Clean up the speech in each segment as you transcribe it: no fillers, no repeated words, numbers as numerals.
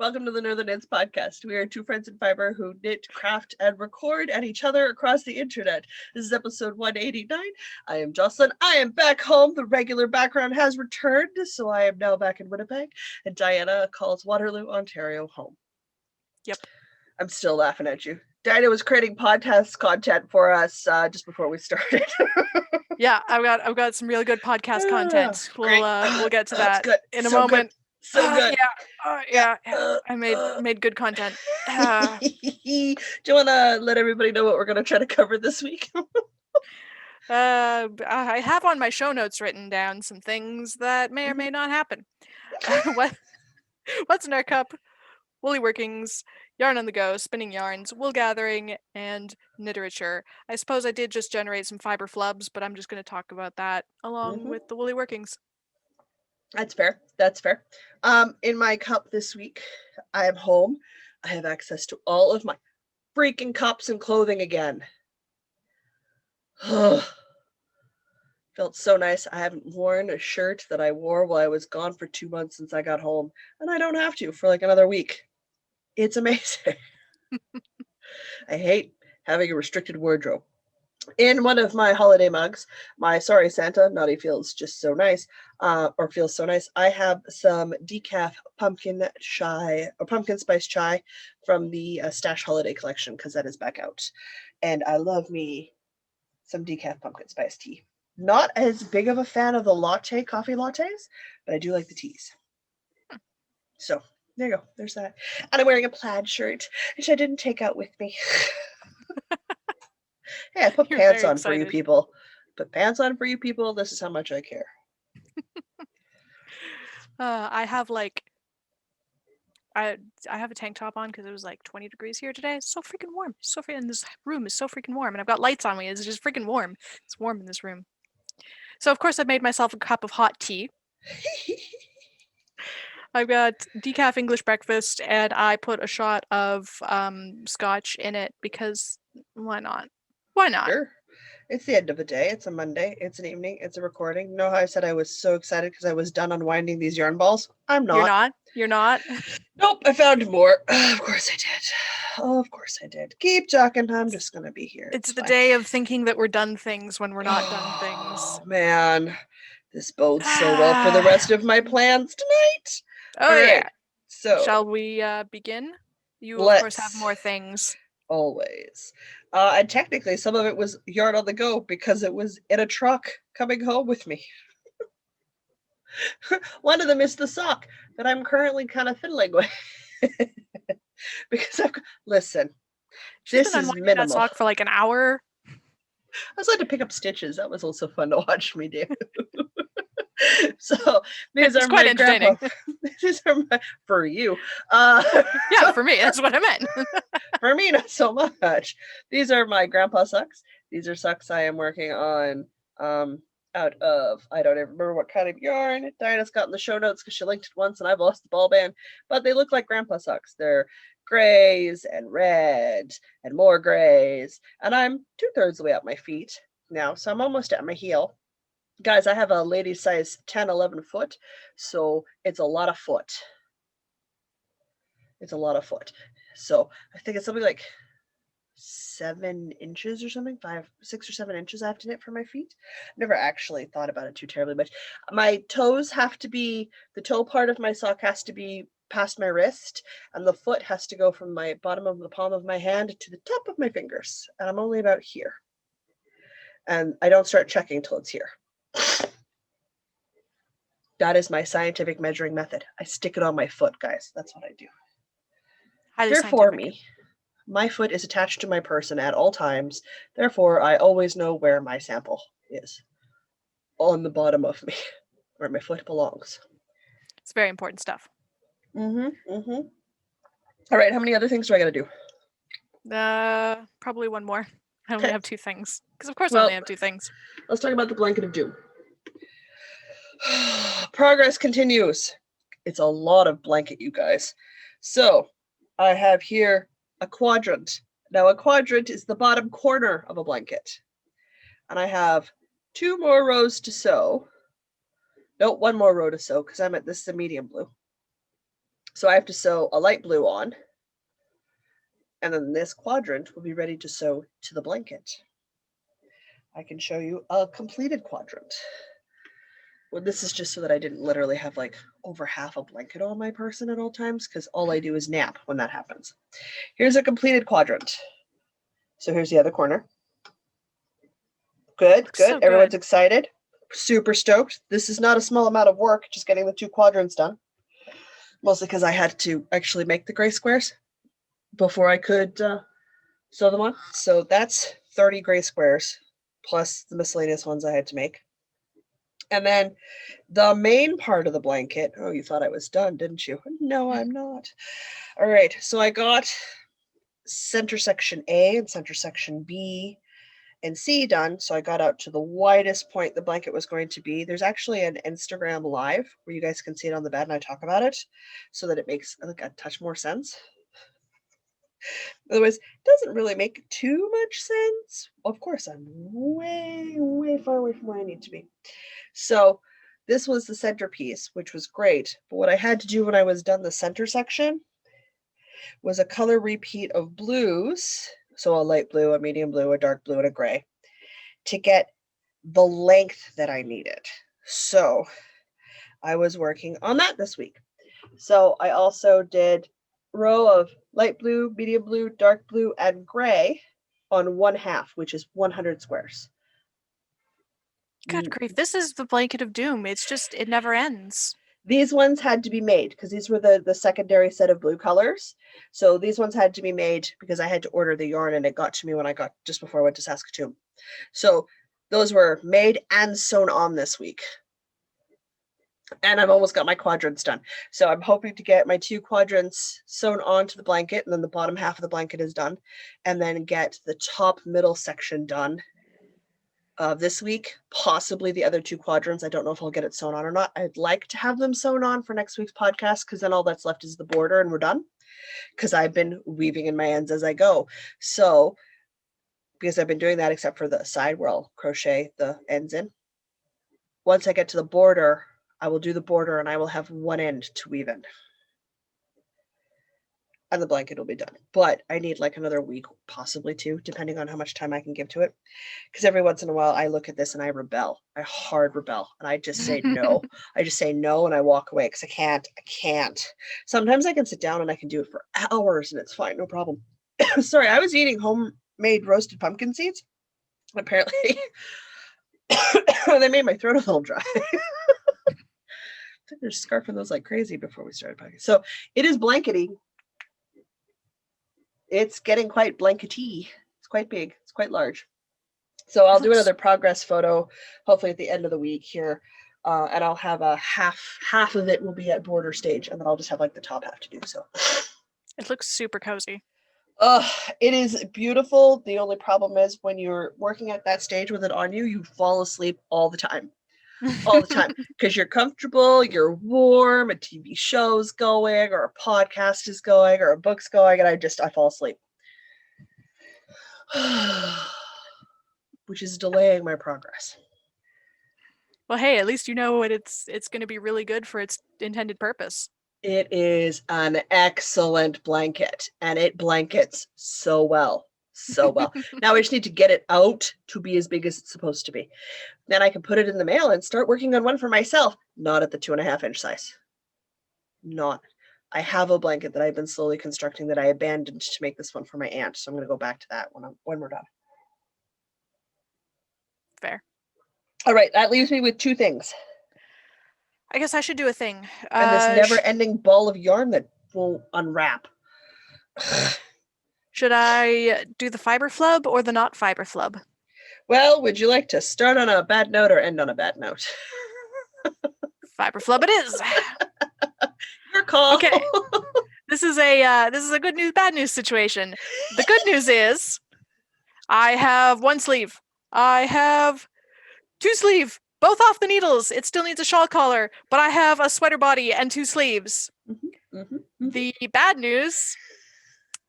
Welcome to the Northern Knits Podcast. We are two friends in fiber who knit, craft, and record at each other across the internet. This is episode 189. I am Jocelyn. I am back home. The regular background has returned, so I am now back in Winnipeg. And Diana calls Waterloo, Ontario home. Yep. I'm still laughing at you. Diana was creating podcast content for us just before we started. Yeah, I've got some really good podcast content. We'll get to that in a moment. Good. So good. Yeah. I made good content. Do you want to let everybody know what we're going to try to cover this week? I have on my show notes written down some things that may or may not happen. What's in our cup? Woolly workings, yarn on the go, spinning yarns, wool gathering, and kniterature. I suppose I did just generate some fiber flubs, but I'm just going to talk about that along with the woolly workings. That's fair. In my cup this week, I am home. I have access to all of my freaking cups and clothing again. Felt so nice. I haven't worn a shirt that I wore while I was gone for 2 months since I got home, and I don't have to for like another week. It's amazing. I hate having a restricted wardrobe. In one of my holiday mugs, my Sorry Santa, Naughty Feels Just So Nice, or Feels So Nice, I have some decaf pumpkin spice chai from the Stash Holiday Collection, because that is back out. And I love me some decaf pumpkin spice tea. Not as big of a fan of the coffee lattes, but I do like the teas. So there you go. There's that. And I'm wearing a plaid shirt, which I didn't take out with me. Hey, I put pants on for you people. Put pants on for you people. This is how much I care. I have I have a tank top on because it was like 20 degrees here today. It's so freaking warm. And this room is so freaking warm. And I've got lights on me. It's just freaking warm. It's warm in this room. So of course I made myself a cup of hot tea. I've got decaf English breakfast, and I put a shot of scotch in it because why not? Why not? Sure. It's the end of the day. It's a Monday. It's an evening. It's a recording. You know how I said I was so excited because I was done unwinding these yarn balls? I'm not. You're not? Nope, I found more. Of course I did. Of course I did. Keep talking. I'm just going to be here. It's the day of thinking that we're done things when we're not done things. Oh, man. This bodes so well for the rest of my plans tonight. Oh, all right. Yeah. So, shall we begin? You, of course, have more things. Always. And technically, some of it was yarn on the go because it was in a truck coming home with me. One of them is the sock that I'm currently kind of fiddling with. Because listen, this is minimal. That sock for like an hour. I was allowed to pick up stitches. That was also fun to watch me do. So these are quite entertaining. These are for you. Yeah, for me, that's what I meant. For me, not so much. These are my grandpa socks. These are socks I am working on out of, I don't even remember what kind of yarn. Diana's got in the show notes because she linked it once and I've lost the ball band. But they look like grandpa socks. They're grays and red and more grays. And I'm 2/3 the way up my feet now, so I'm almost at my heel. Guys, I have a lady size 10, 11 foot, so it's a lot of foot. So I think it's something like 7 inches or something, 6 or 7 inches I have to knit for my feet. Never actually thought about it too terribly much. My toes have to be, the toe part of my sock has to be past my wrist, and the foot has to go from my bottom of the palm of my hand to the top of my fingers, and I'm only about here. And I don't start checking till it's here. That is my scientific measuring method. I stick it on my foot, guys. That's what I do. Therefore, my foot is attached to my person at all times. Therefore, I always know where my sample is. On the bottom of me, where my foot belongs. It's very important stuff. All right, how many other things do I got to do? Probably one more. I only have 2 things. Because of course I only have 2 things. Let's talk about the blanket of doom. Progress continues. It's a lot of blanket, you guys. So, I have here a quadrant. Now, a quadrant is the bottom corner of a blanket. And I have 2 more rows to sew. No, 1 more row to sew, because this is a medium blue. So I have to sew a light blue on, and then this quadrant will be ready to sew to the blanket. I can show you a completed quadrant. Well, this is just so that I didn't literally have like over half a blanket on my person at all times, because all I do is nap when that happens. Here's a completed quadrant. So here's the other corner. Good, Looks good. so Everyone's good. excited. Super stoked. This is not a small amount of work, just getting the 2 quadrants done. Mostly because I had to actually make the gray squares before I could sew them on. So that's 30 gray squares plus the miscellaneous ones I had to make. And then the main part of the blanket. Oh, you thought I was done, didn't you? No, I'm not. All right. So I got center section A and center section B and C done. So I got out to the widest point the blanket was going to be. There's actually an Instagram live where you guys can see it on the bed and I talk about it so that it makes like a touch more sense. Otherwise, it doesn't really make too much sense. Of course, I'm way, way far away from where I need to be. So this was the centerpiece, which was great. But what I had to do when I was done the center section was a color repeat of blues. So a light blue, a medium blue, a dark blue, and a gray to get the length that I needed. So I was working on that this week. So I also did row of light blue, medium blue, dark blue, and gray on 1/2, which is 100 squares. Good grief, this is the blanket of doom. It's just, it never ends. These ones had to be made because these were the secondary set of blue colors. So these ones had to be made because I had to order the yarn and it got to me when I got just before I went to Saskatoon. So those were made and sewn on this week. And I've almost got my quadrants done. So I'm hoping to get my 2 quadrants sewn onto the blanket, and then the bottom half of the blanket is done, and then get the top middle section done this week, possibly the other 2 quadrants. I don't know if I'll get it sewn on or not. I'd like to have them sewn on for next week's podcast because then all that's left is the border and we're done. Because I've been weaving in my ends as I go. So because I've been doing that except for the side where I'll crochet the ends in. Once I get to the border, I will do the border and I will have one end to weave in. And the blanket will be done. But I need like another week, possibly 2, depending on how much time I can give to it. Because every once in a while I look at this and I rebel. I hard rebel. And I just say no. I just say no and I walk away because I can't. Sometimes I can sit down and I can do it for hours and it's fine, no problem. Sorry, I was eating homemade roasted pumpkin seeds. Apparently, they made my throat a little dry. They're scarfing those like crazy before we started podcast. So it is blankety. It's getting quite blankety. It's quite big. It's quite large. So I'll do another progress photo, hopefully at the end of the week here. And I'll have a half of it will be at border stage, and then I'll just have like the top half to do. So it looks super cozy. It is beautiful. The only problem is when you're working at that stage with it on you, you fall asleep all the time. All the time because you're comfortable, you're warm, a TV show's going or a podcast is going or a book's going, and I fall asleep. Which is delaying my progress. Well, hey, at least you know it's going to be really good for its intended purpose. It is an excellent blanket and it blankets so well. So well. Now I just need to get it out to be as big as it's supposed to be. Then I can put it in the mail and start working on one for myself. Not at the 2.5-inch size. Not. I have a blanket that I've been slowly constructing that I abandoned to make this one for my aunt. So I'm going to go back to that when we're done. Fair. All right. That leaves me with 2 things. I guess I should do a thing. And this never-ending ball of yarn that won't unwrap. Should I do the fiber flub or the not fiber flub? Well, would you like to start on a bad note or end on a bad note? Fiber flub it is. Your call. Okay. This is a good news, bad news situation. The good news is I have 1 sleeve. I have 2 sleeve, both off the needles. It still needs a shawl collar, but I have a sweater body and 2 sleeves. The bad news,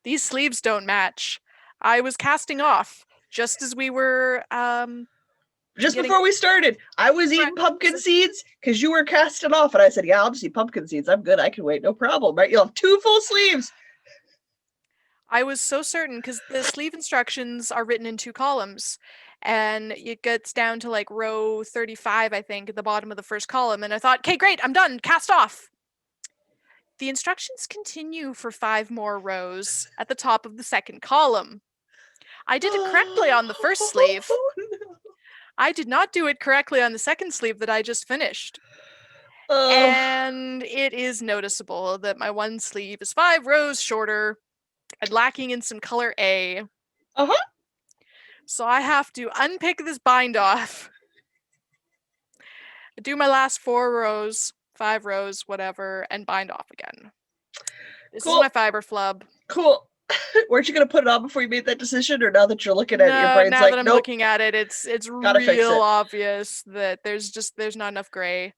these sleeves don't match. I was casting off just as we were Just before we started, I was eating pumpkin seeds because you were casting off, and I said, "Yeah, I'll just eat pumpkin seeds. I'm good. I can wait. No problem." Right? You'll have 2 full sleeves. I was so certain because the sleeve instructions are written in 2 columns, and it gets down to like row 35, I think, at the bottom of the first column. And I thought, okay, great, I'm done. Cast off. The instructions continue for 5 more rows at the top of the second column. I did it correctly on the first sleeve. Oh, no. I did not do it correctly on the second sleeve that I just finished. Oh. And it is noticeable that my one sleeve is 5 rows shorter and lacking in some color A. Uh-huh. So I have to unpick this bind off, do my last 4 rows, 5 rows, whatever, and bind off again. This is my fiber flub. Cool. Weren't you gonna put it on before you made that decision, or now that you're looking at it, your brain's now like, that I'm nope. looking at it, it's real obvious that there's not enough gray.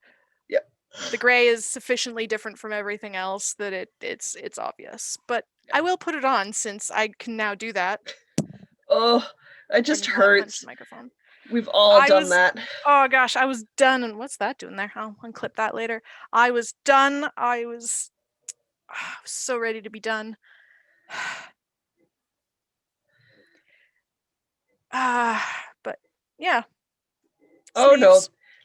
Yep. The gray is sufficiently different from everything else that it's obvious. But I will put it on since I can now do that. Oh, it just hurts. Microphone. We've all done that. Oh gosh, I was done. And what's that doing there? I'll unclip that later. I was done. I was so ready to be done. But yeah. Oh no,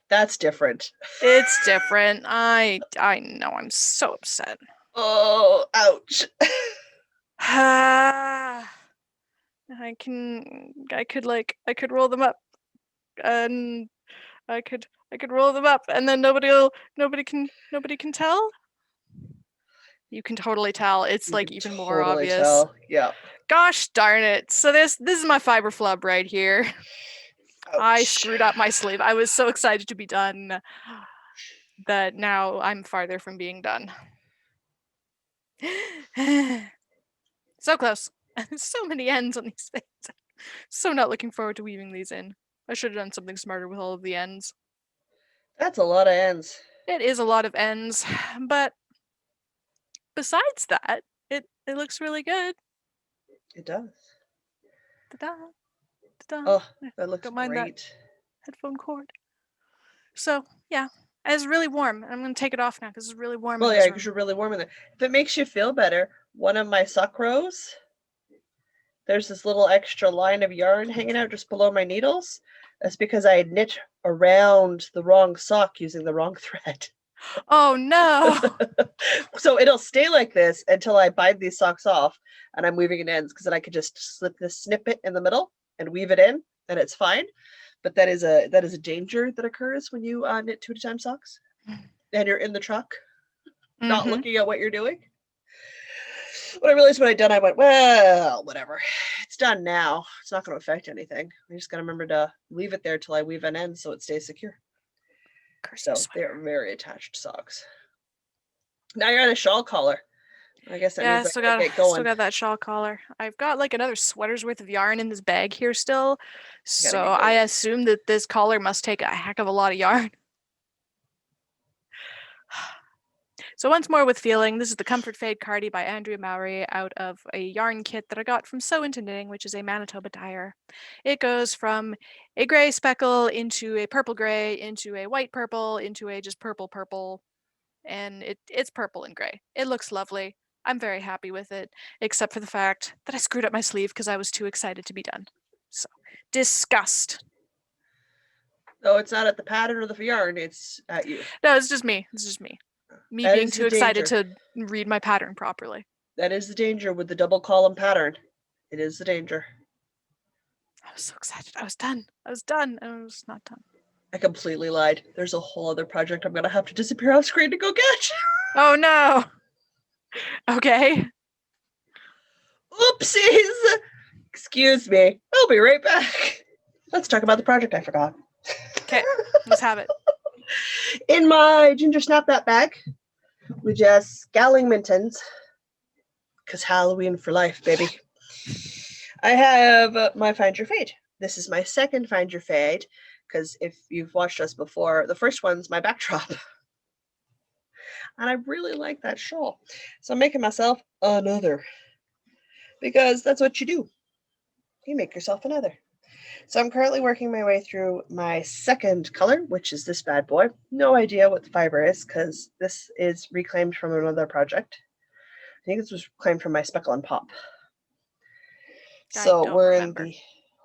that's different. It's different. I know. I'm so upset. Oh, ouch. I could roll them up, and I could roll them up, and then nobody can tell. You can totally tell. It's like even more obvious. Tell. Yeah. Gosh darn it. So this is my fiber flub right here. Ouch. I screwed up my sleeve. I was so excited to be done that now I'm farther from being done. So close. So many ends on these things. So not looking forward to weaving these in. I should have done something smarter with all of the ends. That's a lot of ends. It is a lot of ends, but besides that, it looks really good. It does. Ta-da. Ta-da. Oh, that looks great. That headphone cord. So yeah, it's really warm. I'm gonna take it off now because it's really warm. Well, yeah, because you're really warm in there. If it makes you feel better, one of my sock rows, there's this little extra line of yarn hanging out just below my needles. That's because I had knit around the wrong sock using the wrong thread. Oh no. So it'll stay like this until I bind these socks off and I'm weaving in ends, because then I could just slip this snippet in the middle and weave it in and it's fine. But that is a danger that occurs when you knit 2 at a time socks and you're in the truck, not looking at what you're doing. When I realized what I'd done, I went, well, whatever. It's done now. It's not going to affect anything. I just got to remember to leave it there till I weave an end so it stays secure. So they're very attached socks. Now you're on a shawl collar. I guess that means I gotta get going. Still got that shawl collar. I've got like another sweater's worth of yarn in this bag here still. So I assume that this collar must take a heck of a lot of yarn. So once more with feeling, this is the Comfort Fade Cardi by Andrea Mowry out of a yarn kit that I got from Sew Into Knitting, which is a Manitoba dyer. It goes from a gray speckle into a purple gray, into a white purple, into a just purple, and it's purple and gray. It looks lovely. I'm very happy with it, except for the fact that I screwed up my sleeve because I was too excited to be done. So, disgust. No, it's not at the pattern or the yarn, it's at you. No, it's just me. It's just me. Me that being too excited to read my pattern properly. That is the danger with the double column pattern. It is the danger. I was so excited. I was done. I was not done. I completely lied. There's a whole other project I'm going to have to disappear off screen to go get. Oh, no. Okay. Oopsies. Excuse me. I'll be right back. Let's talk about the project I forgot. Okay, let's have it. In my Ginger Snap That bag, we just Gowling Mintons, because Halloween for life, baby. I have my Find Your Fade. This is my second Find Your Fade, because if you've watched us before, the first one's my backdrop. And I really like that shawl. So I'm making myself another, because that's what you do. You make yourself another. So I'm currently working my way through my second color, which is this bad boy. No idea what the fiber is because this is reclaimed from another project. I think this was reclaimed from my Speckle and Pop. I So don't we're remember. in the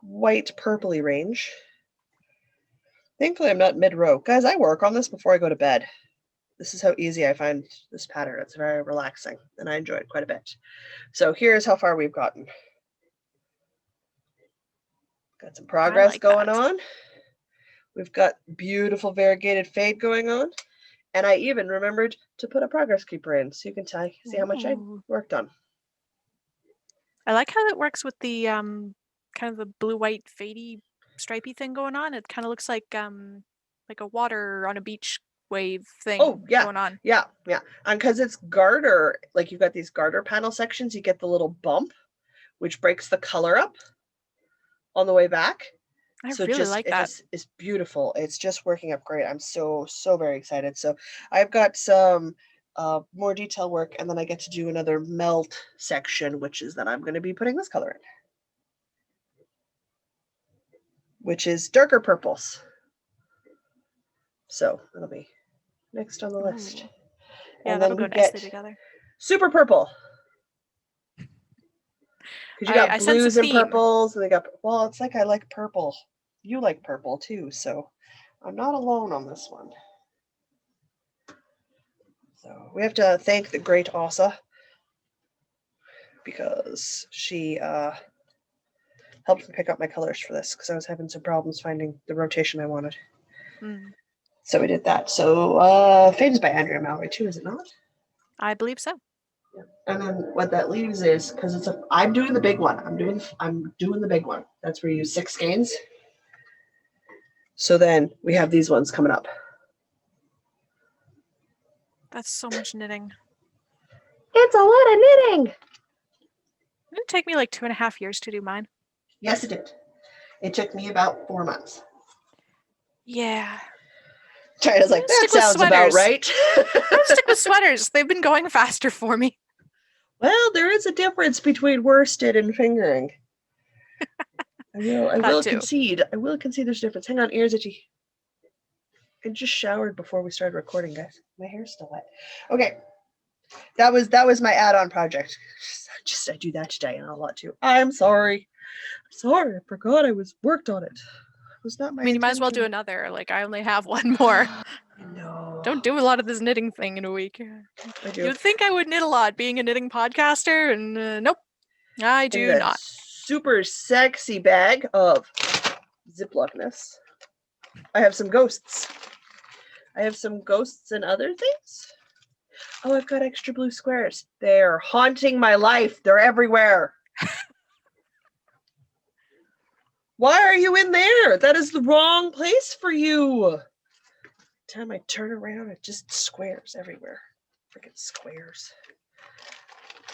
white purpley range. Thankfully, I'm not mid-row. Guys, I work on this before I go to bed. This is how easy I find this pattern. It's very relaxing, and I enjoy it quite a bit. So here's how far we've gotten. Got some progress going on. We've got beautiful variegated fade going on. And I even remembered to put a progress keeper in so you can see how much I worked on. I like how it works with the kind of the blue-white fadey stripey thing going on. It kind of looks like a water on a beach wave thing going on. Yeah. And because it's garter, like you've got these garter panel sections, you get the little bump, which breaks the color up on the way back. I really like that. It's beautiful. It's just working up great. I'm so very excited. So I've got some more detail work, and then I get to do another melt section, which is that I'm going to be putting this color in, which is darker purples. So that'll be next on the list. Yeah, and that'll go nicely together. Super purple. Because you got blues and purples, and they got, well, it's like I like purple. You like purple too, so I'm not alone on this one. So we have to thank the great Asa because she helped me pick up my colors for this because I was having some problems finding the rotation I wanted. So we did that. So Fade is by Andrea Mallory too, is it not? I believe so. Yeah. And then what that leaves is, because I'm doing the big one. I'm doing the big one. That's where you use 6 skeins. So then we have these ones coming up. That's so much knitting. It's a lot of knitting. It didn't take me like 2.5 years to do mine. Yes, it did. It took me about 4 months. Yeah. China's like, that sounds about right. I'm gonna stick with sweaters. They've been going faster for me. Well, there is a difference between worsted and fingering. I will concede. I will concede there's a difference. Hang on, ears itchy. I just showered before we started recording, guys. My hair's still wet. Okay. That was my add-on project. I do that today and a lot too. I'm sorry. I forgot I worked on it. It was not my you might as well do another. Like, I only have one more. No. Don't do a lot of this knitting thing in a week. I do. You'd think I would knit a lot being a knitting podcaster, and nope. I do not. Super sexy bag of Ziplockness. I have some ghosts. And other things. Oh, I've got extra blue squares. They're haunting my life. They're everywhere. Why are you in there? That is the wrong place for you. Every time I turn around, it just squares everywhere. Freaking squares.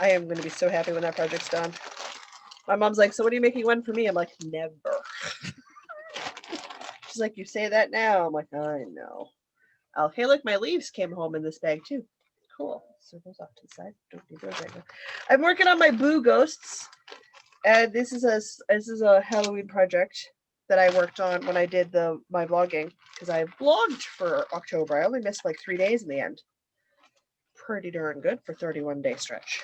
I am going to be so happy when that project's done. My mom's like, so when are you making one for me? I'm like, never. She's like, you say that now. I'm like, I know. Oh, hey, look, my leaves came home in this bag too. Cool. So those off to the side. Don't need those right now. I'm working on my Boo Ghosts. And this is a Halloween project that I worked on when I did my vlogging, because I vlogged for October. I only missed like 3 days in the end. Pretty darn good for 31-day stretch.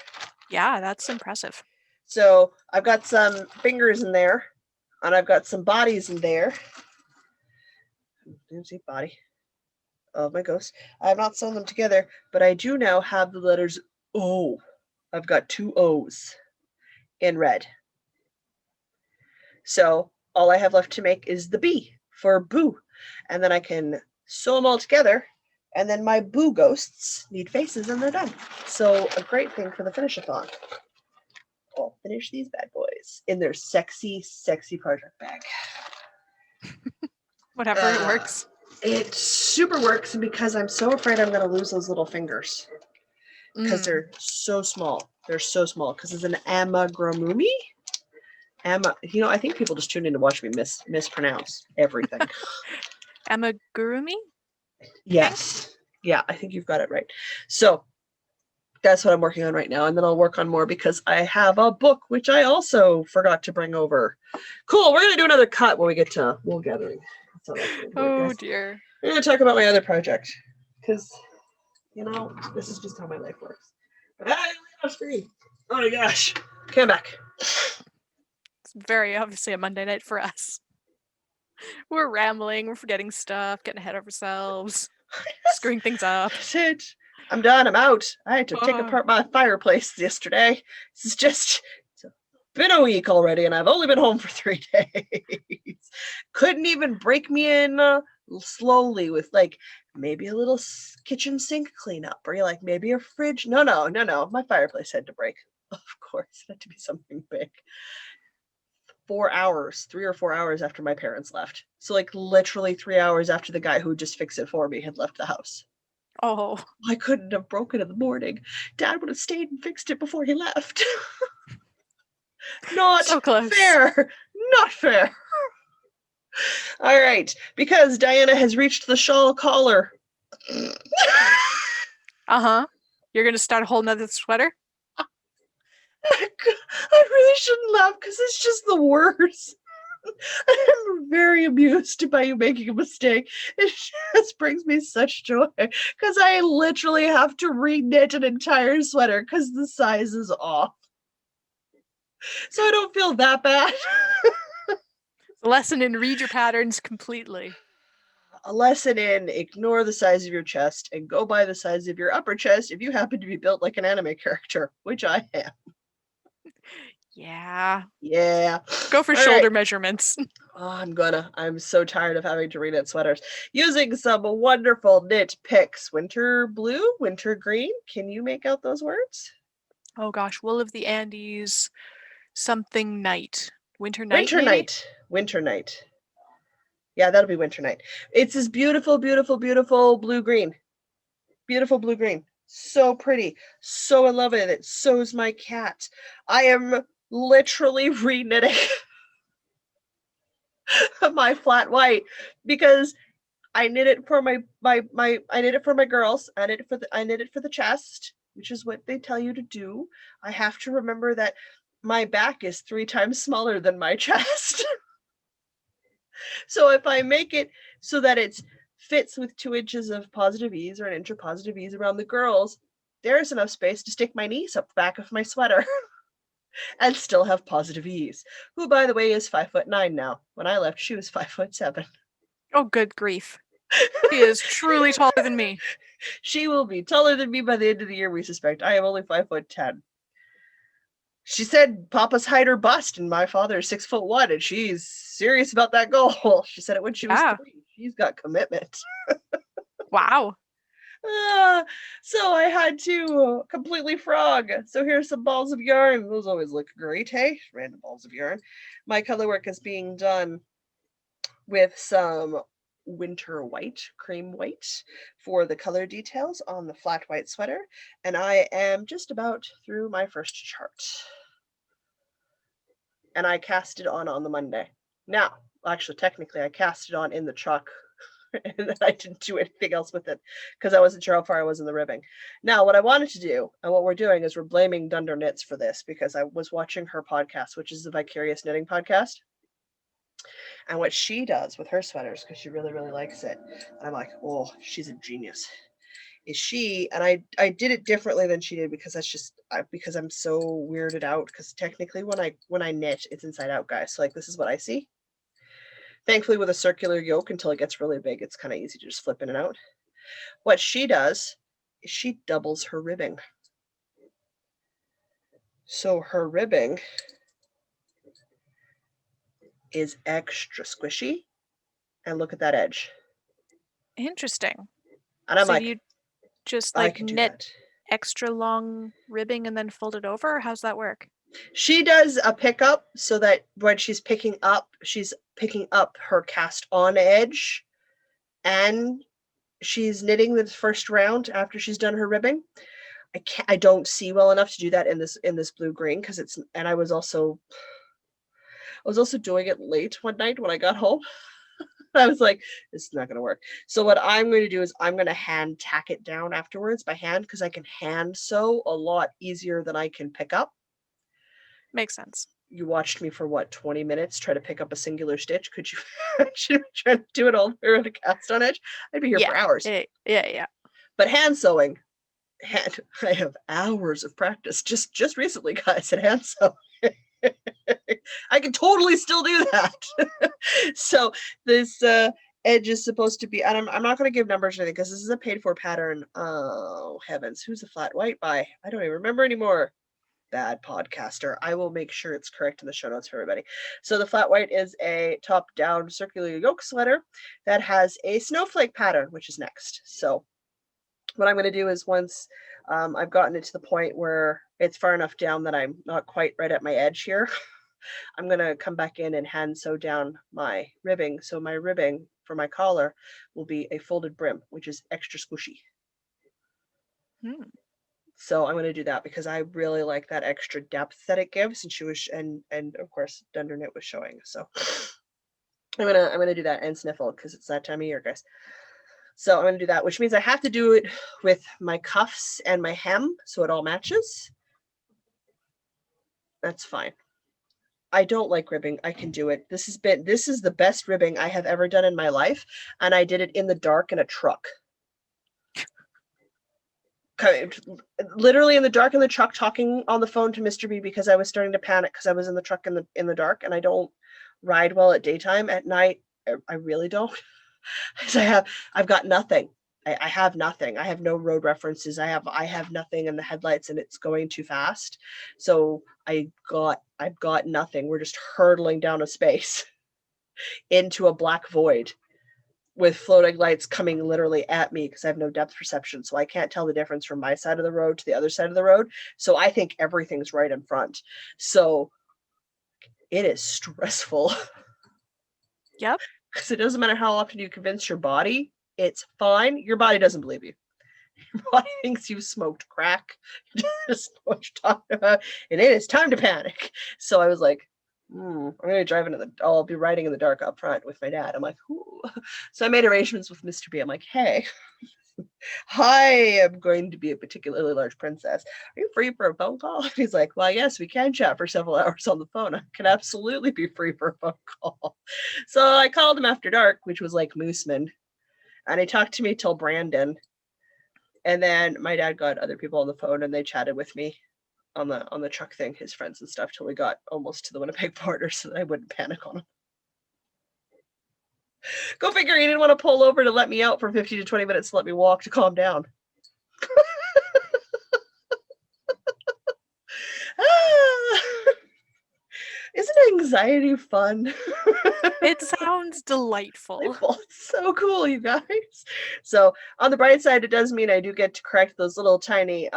Yeah, that's impressive. So I've got some fingers in there, and I've got some bodies in there. Didn't see body of my ghost. I have not sewn them together, but I do now have the letters O. I've got 2 O's in red. So all I have left to make is the B for Boo. And then I can sew them all together. And then my Boo Ghosts need faces and they're done. So a great thing for the finish-a-thon. I'll finish these bad boys in their sexy, sexy project bag. Whatever, it works. It super works because I'm so afraid I'm going to lose those little fingers. Because they're so small. They're so small. Because it's an amigurumi. I think people just tune in to watch me mispronounce everything. Amigurumi? Yes. Yeah, I think you've got it right. So That's what I'm working on right now, and then I'll work on more because I have a book which I also forgot to bring over. Cool. We're gonna do another cut when we get to Wool Gathering. That's how that's gonna work, Oh guys. dear. I'm gonna talk about my other project because this is just how my life works. But I only have three. Oh my gosh. Okay, I'm back. It's very obviously a Monday night for us. We're rambling, we're forgetting stuff, getting ahead of ourselves, screwing things up. That's it. I'm done. I'm out. I had to take Oh. apart my fireplace yesterday. This is just it's been a week already, and I've only been home for 3 days. Couldn't even break me in slowly with like maybe a little kitchen sink cleanup, or like maybe a fridge. No. My fireplace had to break. Of course, it had to be something big. 4 hours, 3 or 4 hours after my parents left. So like literally 3 hours after the guy who just fixed it for me had left the house. Oh. I couldn't have broken in the morning. Dad would have stayed and fixed it before he left. Not So close. fair. Not fair. All right, because Diana has reached the shawl collar. Uh-huh. You're gonna start a whole nother sweater? I really shouldn't laugh because it's just the worst. I'm very amused by you making a mistake. It just brings me such joy because I literally have to re-knit an entire sweater because the size is off. So I don't feel that bad. A lesson in read your patterns completely. A lesson in ignore the size of your chest and go by the size of your upper chest if you happen to be built like an anime character, which I am. Yeah. Yeah. Go for All shoulder right. measurements. Oh, I'm so tired of having to re-knit sweaters. Using some wonderful knit picks. Winter blue, winter green. Can you make out those words? Oh gosh, Wool of the Andes, something night. Winter night, Winter maybe? night. Winter night. Yeah, that'll be winter night. It's this beautiful, beautiful, beautiful blue-green. Beautiful blue-green. So pretty. So in love with it. So is my cat. I am literally re-knitting my flat white because I knit it for my I knit it for my girls. I knit it for the chest, which is what they tell you to do. I have to remember that my back is 3 times smaller than my chest. So if I make it so that it fits with 2 inches of positive ease or an inch of positive ease around the girls, there's enough space to stick my knees up the back of my sweater and still have positive ease. Who, by the way, is 5'9" now. When I left, she was 5'7". Oh, good grief. She is truly taller than me. She will be taller than me by the end of the year, we suspect. I am only 5'10". She said Papa's height or bust, and my father is 6'1", and she's serious about that goal. She said it when she was 3. She's got commitment. Wow. So I had to completely frog. So here's some balls of yarn. Those always look great, hey? Random balls of yarn. My color work is being done with some winter white, cream white, for the color details on the flat white sweater. And I am just about through my first chart. And I cast it on the Monday. Now, actually, technically, I cast it on in the truck. And then I didn't do anything else with it because I wasn't sure how far I was in the ribbing. Now, what I wanted to do, and what we're doing, is we're blaming Dunder Knits for this because I was watching her podcast, which is the Vicarious Knitting podcast. And what she does with her sweaters, because she really, really likes it, and I'm like, oh, she's a genius. Is she, and I did it differently than she did because that's just because I'm so weirded out. Because technically, when I knit, it's inside out, guys. So like, this is what I see. Thankfully, with a circular yoke, until it gets really big, it's kind of easy to just flip in and out. What she does is she doubles her ribbing. So her ribbing is extra squishy. And look at that edge. Interesting. And I'm so like, you just I like can do knit that. extra long ribbing and then fold it over? Or how's that work? She does a pickup so that when she's picking up her cast on edge, and she's knitting the first round after she's done her ribbing. I don't see well enough to do that in this blue green because it's, and I was also doing it late one night when I got home. I was like, this is not going to work. So what I'm going to do is I'm going to hand tack it down afterwards by hand because I can hand sew a lot easier than I can pick up. Makes sense. You watched me for what, 20 minutes try to pick up a singular stitch? Could you actually try to do it all around a cast on edge? I'd be here for hours. Yeah. But hand sewing, I have hours of practice just recently, guys, at hand sewing. I can totally still do that. So this edge is supposed to be, and I'm not going to give numbers or anything because this is a paid for pattern. Oh heavens, who's the flat white by? I don't even remember anymore. Bad podcaster. I will make sure it's correct in the show notes for everybody. So the flat white is a top down circular yoke sweater that has a snowflake pattern, which is next. So what I'm going to do is once I've gotten it to the point where it's far enough down that I'm not quite right at my edge here, I'm going to come back in and hand sew down my ribbing. So my ribbing for my collar will be a folded brim, which is extra squishy. So I'm going to do that because I really like that extra depth that it gives, and she was, and of course Dunder Knit was showing. So I'm gonna do that and sniffle because it's that time of year, guys. So I'm gonna do that, which means I have to do it with my cuffs and my hem so it all matches. That's fine. I don't like ribbing. I can do it. This is the best ribbing I have ever done in my life, and I did it in the dark in a truck. Literally in the dark in the truck, talking on the phone to Mr. B because I was starting to panic because I was in the truck in the dark, and I don't ride well at daytime. At night, I really don't. I've got nothing. I have nothing. I have no road references. I have nothing in the headlights, and it's going too fast. So I've got nothing. We're just hurtling down a space into a black void with floating lights coming literally at me because I have no depth perception. So I can't tell the difference from my side of the road to the other side of the road. So I think everything's right in front. So it is stressful. Yep. Because it doesn't matter how often you convince your body, it's fine. Your body doesn't believe you. Your body thinks you've smoked crack. Just what you're talking about. And it is time to panic. So I was like, I'm going to drive I'll be riding in the dark up front with my dad. I'm like, ooh. So I made arrangements with Mr. B. I'm like, hey, I am going to be a particularly large princess. Are you free for a phone call? And he's like, well, yes, we can chat for several hours on the phone. I can absolutely be free for a phone call. So I called him after dark, which was like Mooseman. And he talked to me till Brandon. And then my dad got other people on the phone and they chatted with me on the truck thing, his friends and stuff, till we got almost to the Winnipeg border so that I wouldn't panic on him. Go figure, he didn't want to pull over to let me out for 15 to 20 minutes to let me walk to calm down. Isn't anxiety fun? It sounds delightful. It's so cool, you guys. So on the bright side, it does mean I do get to correct those little tiny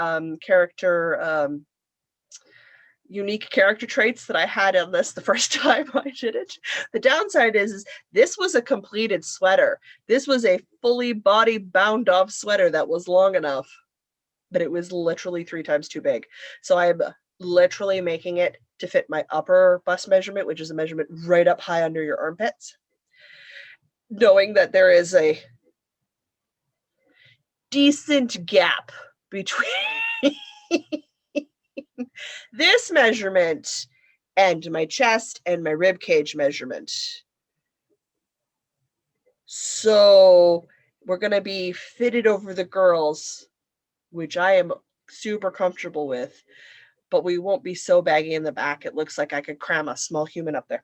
unique character traits that I had on this the first time I did it. The downside is this was a completed sweater. This was a fully body bound off sweater that was long enough, but it was literally 3 times too big. So I'm literally making it to fit my upper bust measurement, which is a measurement right up high under your armpits, knowing that there is a decent gap between this measurement and my chest and my rib cage measurement. So we're going to be fitted over the girls, which I am super comfortable with, but we won't be so baggy in the back. It looks like I could cram a small human up there.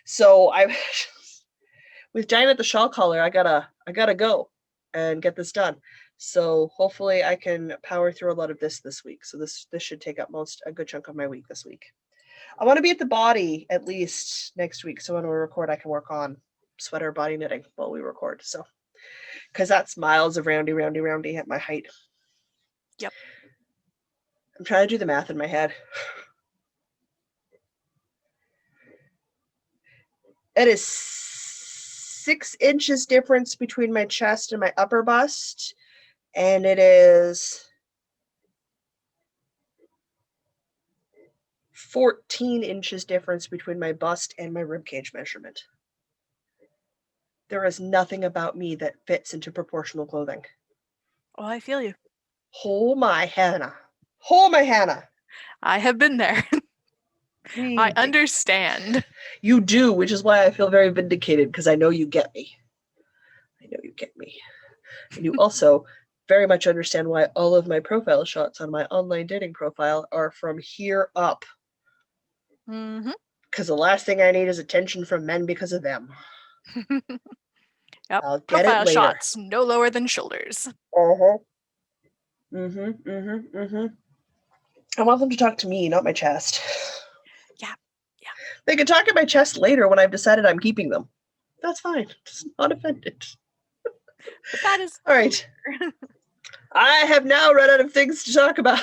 So with Diana the shawl collar, I gotta go and get this done. So hopefully I can power through a lot of this week. So this should take up a good chunk of my week this week. I want to be at the body at least next week. So when we record, I can work on sweater body knitting while we record. So, because that's miles of roundy at my height. Yep. I'm trying to do the math in my head. It is 6 inches difference between my chest and my upper bust. And it is 14 inches difference between my bust and my ribcage measurement. There is nothing about me that fits into proportional clothing. Oh, I feel you. Oh my Hannah. Oh my Hannah. I have been there. I understand. You do, which is why I feel very vindicated, because I know you get me. I know you get me. And you also very much understand why all of my profile shots on my online dating profile are from here up. Mm-hmm. Because the last thing I need is attention from men because of them. Yep. I'll get Profile it later. shots no lower than shoulders. Uh-huh. I want them to talk to me, not my chest. Yeah. They can talk at my chest later when I've decided I'm keeping them. That's fine. Just not offended. But that is all right. I have now run out of things to talk about.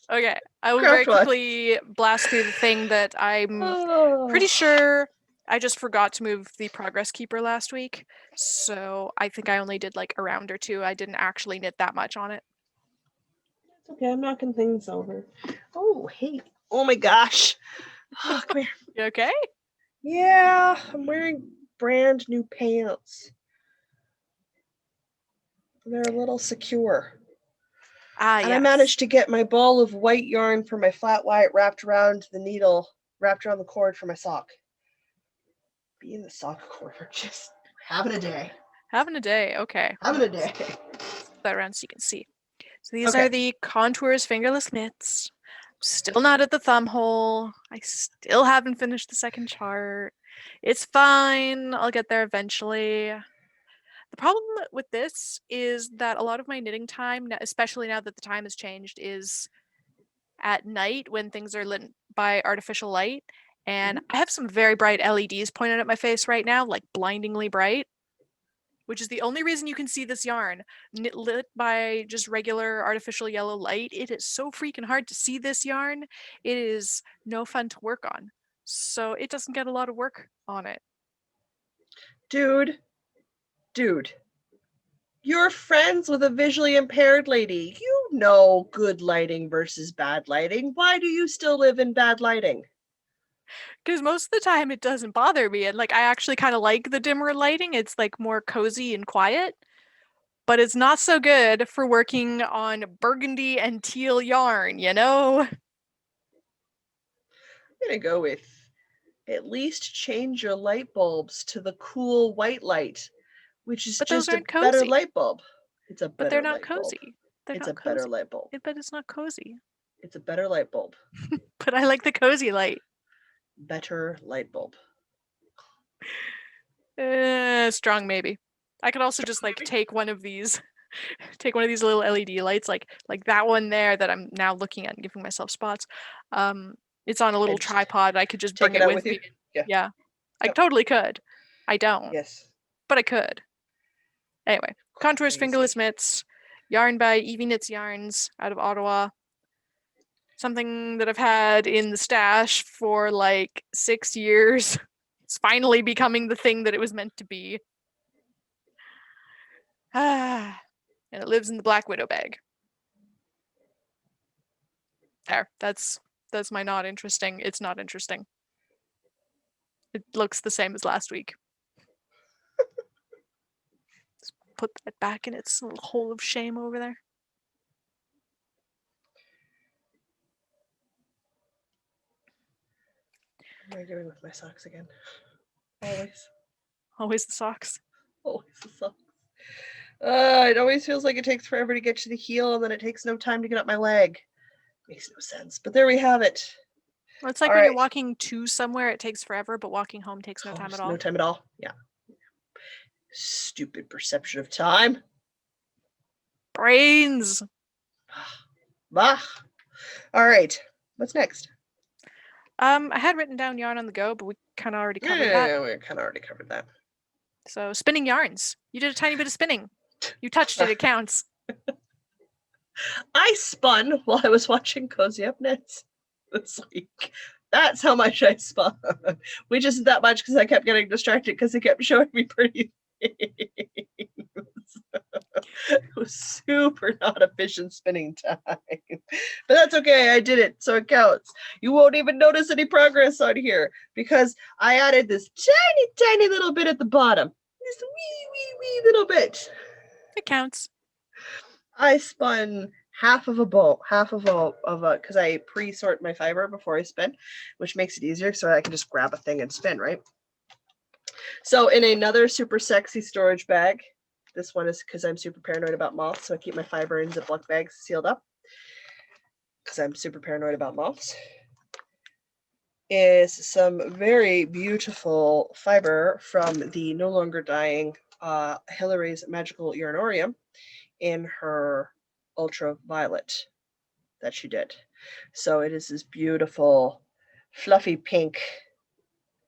Okay, I will very quickly blast through the thing that I'm pretty sure I just forgot to move the progress keeper last week. So I think I only did like a round or two. I didn't actually knit that much on it. It's okay, I'm knocking things over. Oh, hey. Oh my gosh. Oh, come here. You okay? Yeah, I'm wearing brand new pants. They're a little secure. And yes. I managed to get my ball of white yarn for my flat white wrapped around the needle, wrapped around the cord for my sock. Be in the sock corner, just having a day. Having a day, okay. Having a day. Flip that around so you can see. So these are the Contours fingerless knits. Still not at the thumb hole. I still haven't finished the second chart. It's fine. I'll get there eventually. The problem with this is that a lot of my knitting time, especially now that the time has changed, is at night when things are lit by artificial light. And I have some very bright LEDs pointed at my face right now, like blindingly bright, which is the only reason you can see this yarn lit by just regular artificial yellow light. It is so freaking hard to see this yarn. It is no fun to work on. So it doesn't get a lot of work on it. Dude, you're friends with a visually impaired lady. You know good lighting versus bad lighting. Why do you still live in bad lighting? Because most of the time it doesn't bother me, and like I actually kind of like the dimmer lighting. It's like more cozy and quiet, but it's not so good for working on burgundy and teal yarn, you know? I'm gonna go with at least change your light bulbs to the cool white light, which is just a better light bulb. It's a better. But they're not cozy. It's a better light bulb. But it's not cozy. It's a better light bulb. But I like the cozy light. Better light bulb. Strong maybe. I could also just like take one of these little LED lights, like that one there that I'm now looking at and giving myself spots. It's on a little tripod. I could just bring it with me. Yeah. I totally could. I don't. Yes. But I could. Anyway, Contours fingerless mitts, yarn by Evie Knits Yarns out of Ottawa. Something that I've had in the stash for like 6 years. It's finally becoming the thing that it was meant to be. And it lives in the Black Widow bag. There, that's my not interesting. It's not interesting. It looks the same as last week. Let's put that back in its little hole of shame over there. What am I doing with my socks again? Always the socks. Always the socks. It always feels like it takes forever to get to the heel, and then it takes no time to get up my leg. Makes no sense, but there we have it. Well, it's like when you're walking to somewhere, it takes forever, but walking home takes no time at all. No time at all, yeah. Stupid perception of time. Brains. Bah. All right, what's next? I had written down yarn on the go, but we kind of already covered that. Yeah, we kind of already covered that. So spinning yarns. You did a tiny bit of spinning. You touched it. It counts. I spun while I was watching Cozy Up Knits this week. That's how much I spun, which isn't that much because I kept getting distracted because it kept showing me pretty things. It was super not efficient spinning time, but that's okay. I did it, so it counts. You won't even notice any progress on here because I added this tiny little bit at the bottom. Just a wee little bit. It counts. I spun half of a because I pre-sort my fiber before I spin, which makes it easier so I can just grab a thing and spin, right? So in another super sexy storage bag, this one is because I'm super paranoid about moths, so I keep my fiber in Ziploc bags sealed up because I'm super paranoid about moths, is some very beautiful fiber from the no longer dying Hilary's Magical Urinorium in her ultraviolet that she did. So it is this beautiful, fluffy pink,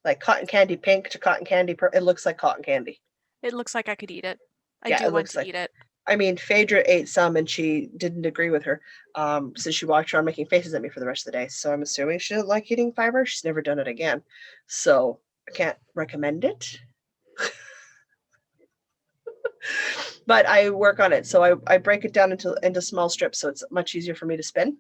like cotton candy pink to cotton candy. It looks like cotton candy. It looks like I could eat it. I Yeah, do it want looks to like. eat it. I mean, Phaedra ate some and she didn't agree with her. So she walked around making faces at me for the rest of the day. So I'm assuming she didn't like eating fiber. She's never done it again. So I can't recommend it. But I work on it. So I break it down into small strips so it's much easier for me to spin.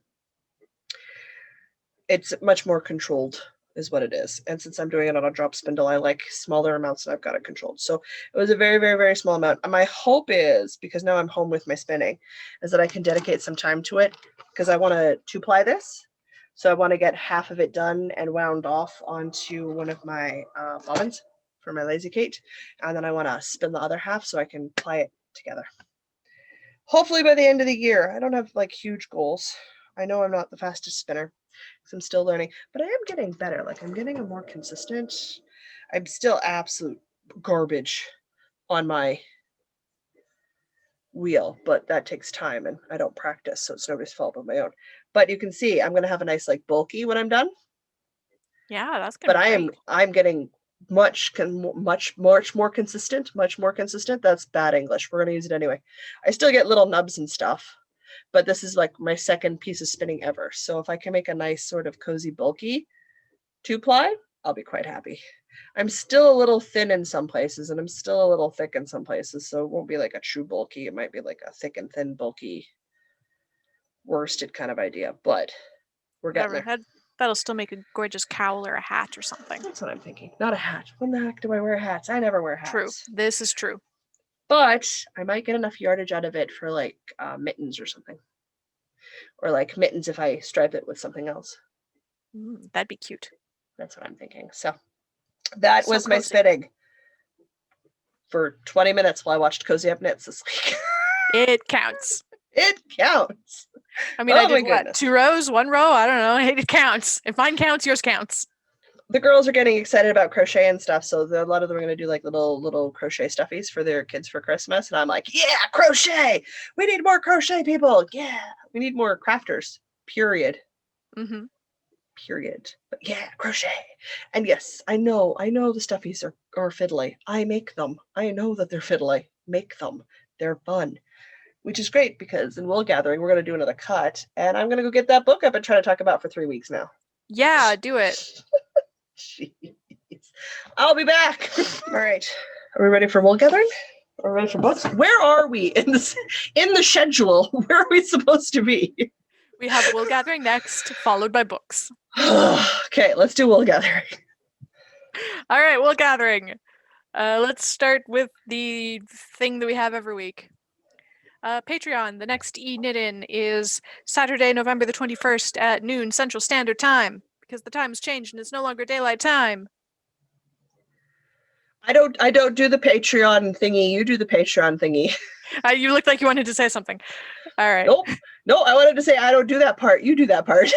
It's much more controlled is what it is. And since I'm doing it on a drop spindle, I like smaller amounts and I've got it controlled. So it was a very, very, very small amount. And my hope is, because now I'm home with my spinning, is that I can dedicate some time to it because I want to two-ply this. So I want to get half of it done and wound off onto one of my bobbins for my Lazy Kate. And then I want to spin the other half so I can ply it together. Hopefully by the end of the year. I don't have like huge goals. I know I'm not the fastest spinner because I'm still learning, but I am getting better. Like I'm getting a more consistent. I'm still absolute garbage on my wheel, but that takes time and I don't practice, so it's nobody's fault but my own. But you can see I'm gonna have a nice like bulky when I'm done. Yeah, that's gonna But be great. I'm getting much more consistent, much more consistent. That's bad English. We're gonna use it anyway. I still get little nubs and stuff, but this is like my second piece of spinning ever. So if I can make a nice sort of cozy bulky two-ply, I'll be quite happy. I'm still a little thin in some places and I'm still a little thick in some places, so it won't be like a true bulky. It might be like a thick and thin bulky worsted kind of idea, but we're getting Whatever. there. That'll still make a gorgeous cowl or a hat or something. That's what I'm thinking. Not a hat. When the heck do I wear hats? I never wear hats. True. This is true. But I might get enough yardage out of it for like mittens or something. Or like mittens if I stripe it with something else. That'd be cute. That's what I'm thinking. So that was my cozy. spinning for 20 minutes while I watched Cozy Up Knits this week. It counts. It counts. I mean, I did what? 2 rows, 1 row? I don't know. It counts. If mine counts, yours counts. The girls are getting excited about crochet and stuff, so a lot of them are going to do like little crochet stuffies for their kids for Christmas. And I'm like, yeah, crochet. We need more crochet people. Yeah, we need more crafters. Period. Mm-hmm. Period. But yeah, crochet. And yes, I know the stuffies are fiddly. I make them. I know that they're fiddly. Make them. They're fun. Which is great because in Wool Gathering, we're going to do another cut. And I'm going to go get that book I've been trying to talk about for 3 weeks now. Yeah, do it. Jeez. I'll be back. All right. Are we ready for Wool Gathering? Are we ready for books? Where are we in the schedule? Where are we supposed to be? We have Wool Gathering next, followed by books. Okay, let's do Wool Gathering. All right, Wool Gathering. Let's start with the thing that we have every week. Patreon, the next e-knit-in is Saturday, November the 21st at noon Central Standard Time, because the time has changed and it's no longer daylight time. I don't do the Patreon thingy. You do the Patreon thingy. You looked like you wanted to say something. All right. Nope. No, I wanted to say I don't do that part. You do that part.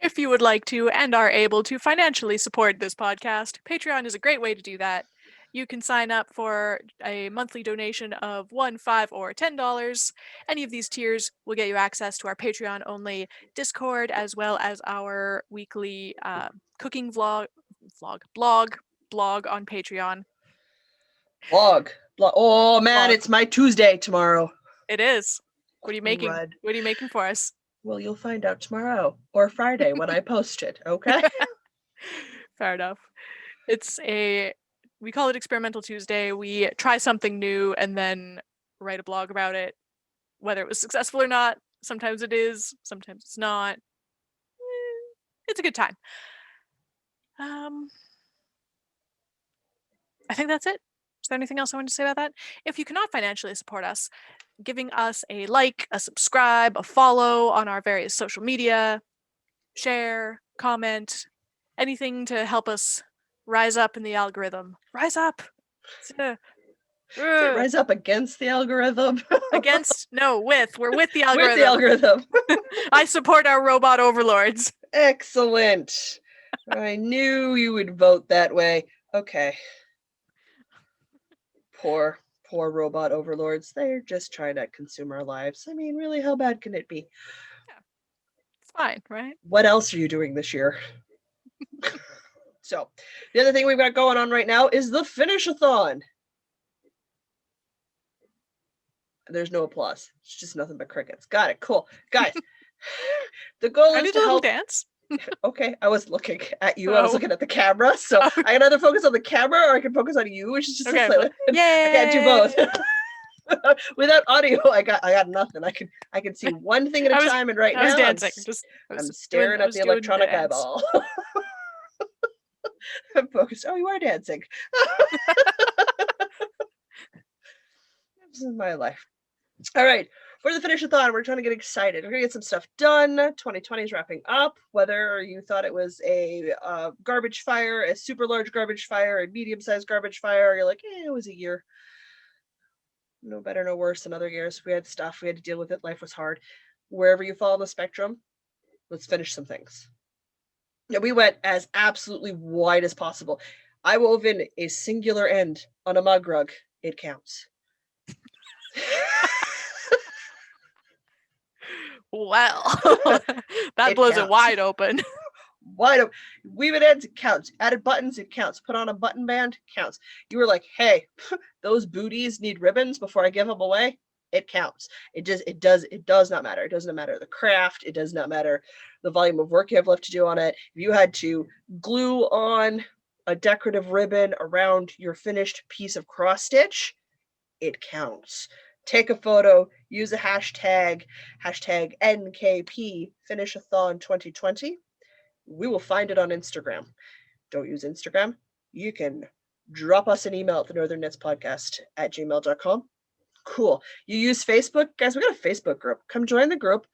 If you would like to and are able to financially support this podcast, Patreon is a great way to do that. You can sign up for a monthly donation of $1, $5, or $10. Any of these tiers will get you access to our Patreon-only Discord, as well as our weekly cooking blog on Patreon. Blog. Oh man, it's my Tuesday tomorrow. It is. What are you making? Red. What are you making for us? Well, you'll find out tomorrow or Friday when I post it, okay? Fair enough. We call it Experimental Tuesday. We try something new and then write a blog about it, whether it was successful or not. Sometimes it is, sometimes it's not. It's a good time. I think that's it. Is there anything else I want to say about that? If you cannot financially support us, giving us a like, a subscribe, a follow on our various social media, share, comment, anything to help us rise up in the algorithm. Rise up! Rise up against the algorithm. Against? No, with. We're with the With the algorithm. algorithm. I support our robot overlords. Excellent. I knew you would vote that way. Okay. Poor robot overlords. They're just trying to consume our lives. I mean, really, how bad can it be? It's fine, right? What else are you doing this year? So, the other thing we've got going on right now is the Finish-a-thon. There's no applause. It's just nothing but crickets. Got it. Cool. Guys, the goal I is did to a little help. dance. Okay, I was looking at you. I was Oh. looking at the camera, so Oh. I can either focus on the camera or I can focus on you, which is just Okay, a slightly. Yay! I can't do both. Without audio, I got nothing. I can see one thing at a time, and right I was now dancing. I'm staring at the electronic eyeball. I'm focused. Oh, you are dancing. This is my life. All right. For the Finish-a-thon, we're trying to get excited. We're going to get some stuff done. 2020 is wrapping up. Whether you thought it was a garbage fire, a super large garbage fire, a medium-sized garbage fire, you're like, it was a year. No better, no worse than other years. We had stuff. We had to deal with it. Life was hard. Wherever you fall on the spectrum, let's finish some things. Yeah, we went as absolutely wide as possible. I wove in a singular end on a mug rug. It counts. Well, that It blows it counts. wide open. Wide open. Weave it ends, it counts. Added buttons, it counts. Put on a button band, counts. You were like, hey, those booties need ribbons before I give them away. It counts. It does not matter. It does not matter the craft. It does not matter the volume of work you have left to do on it. If you had to glue on a decorative ribbon around your finished piece of cross stitch, it counts. Take a photo, use a hashtag NKP Finish-a-thon 2020. We will find it on Instagram. Don't use Instagram. You can drop us an email at the Northern Knits Podcast at gmail.com. Cool. You use Facebook? Guys, we got a Facebook group. Come join the group.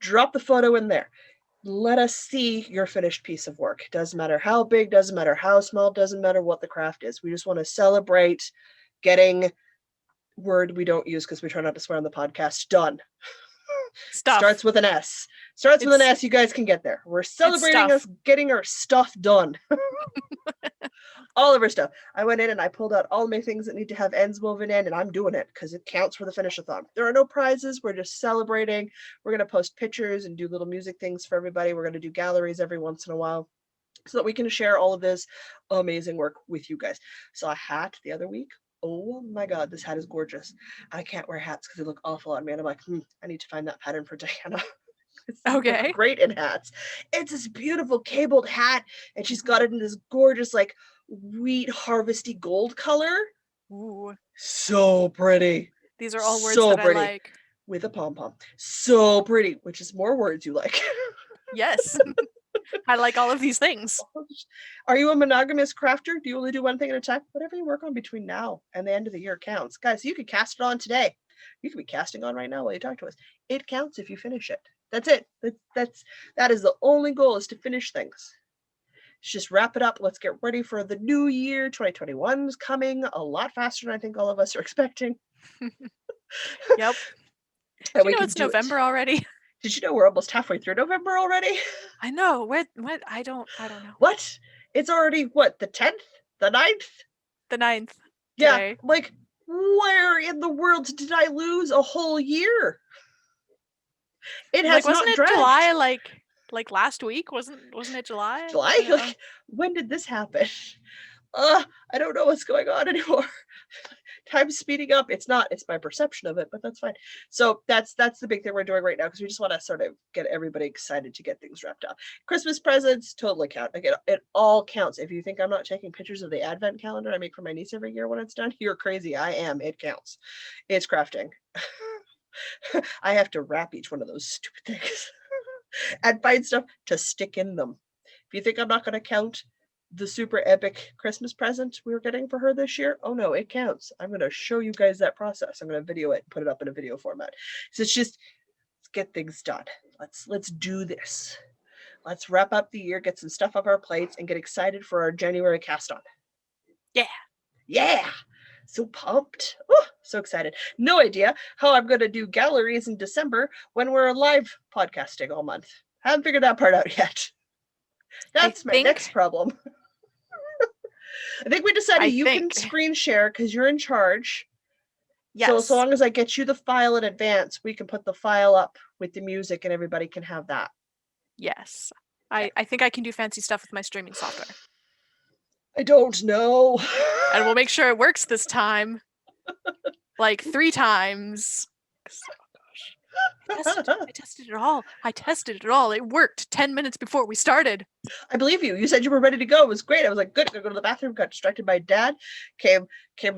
Drop the photo in there. Let us see your finished piece of work. Doesn't matter how big, doesn't matter how small, doesn't matter what the craft is. We just want to celebrate getting word we don't use because we try not to swear on the podcast. Done. Stuff. Starts with an S. Starts with an S. You guys can get there. We're celebrating us getting our stuff done. All of our stuff. I went in and I pulled out all my things that need to have ends woven in, and I'm doing it because it counts for the Finish-a-thon. There are no prizes. We're just celebrating. We're going to post pictures and do little music things for everybody. We're going to do galleries every once in a while so that we can share all of this amazing work with you guys. Saw a hat the other week. Oh my God, this hat is gorgeous. I can't wear hats because they look awful on me. And I'm like, I need to find that pattern for Diana. It's okay. Great in hats. It's this beautiful cabled hat, and she's got it in this gorgeous, like, wheat harvesty gold color. Ooh. So pretty. These are all words that pretty. I like. With a pom-pom. So pretty, which is more words you like. Yes. I like all of these things. Are you a monogamous crafter? Do you only do one thing at a time? Whatever you work on between now and the end of the year counts. Guys, you could cast it on today. You could be casting on right now while you talk to us. It counts if you finish it. That's it. That is the only goal, is to finish things. Let's just wrap it up. Let's get ready for the new year. 2021's coming a lot faster than I think all of us are expecting. Yep. And you know it's November already? Did you know we're almost halfway through November already? I know. What? I don't know. What? It's already, what, the 10th? The 9th? The 9th. Yeah, today. like, where in the world did I lose a whole year? It has wasn't not it dragged. July, like last week? Wasn't it July? July? Like, when did this happen? I don't know what's going on anymore. Time's speeding up. It's not. It's my perception of it, but that's fine. So that's the big thing we're doing right now, because we just want to sort of get everybody excited to get things wrapped up. Christmas presents totally count. Again, it all counts. If you think I'm not taking pictures of the advent calendar I make for my niece every year when it's done, you're crazy. I am. It counts. It's crafting. I have to wrap each one of those stupid things and find stuff to stick in them. If you think I'm not going to count, the super epic Christmas present we were getting for her this year. Oh no, it counts. I'm going to show you guys that process. I'm going to video it and put it up in a video format. So it's just, let's get things done. Let's do this. Let's wrap up the year, get some stuff off our plates, and get excited for our January cast on. Yeah. Yeah. So pumped. Oh, so excited. No idea how I'm going to do galleries in December when we're live podcasting all month. Haven't figured that part out yet. That's my next problem. I think we decided you can screen share because you're in charge. Yes. So as long as I get you the file in advance, we can put the file up with the music and everybody can have that. Yes. I think I can do fancy stuff with my streaming software. I don't know. And we'll make sure it works this time. Like 3 times. I tested it all. It worked 10 minutes before we started. I believe you. You said you were ready to go. It was great. I was like, good. I'm gonna go to the bathroom. Got distracted by Dad. Came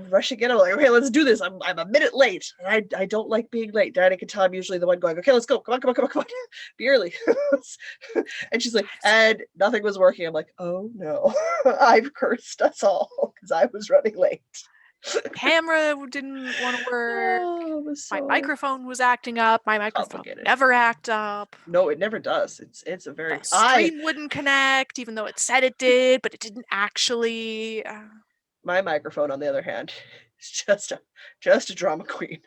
rushing in. I'm like, okay, let's do this. I'm a minute late. I don't like being late. Daddy can tell I'm usually the one going, okay, let's go. Come on. Be early. And she's like, and nothing was working. I'm like, oh no, I've cursed us all because I was running late. Camera didn't want to work. My microphone was acting up. My microphone never act up. No, it never does. It's a very the stream wouldn't connect, even though it said it did, but it didn't actually. My microphone, on the other hand, is just a drama queen.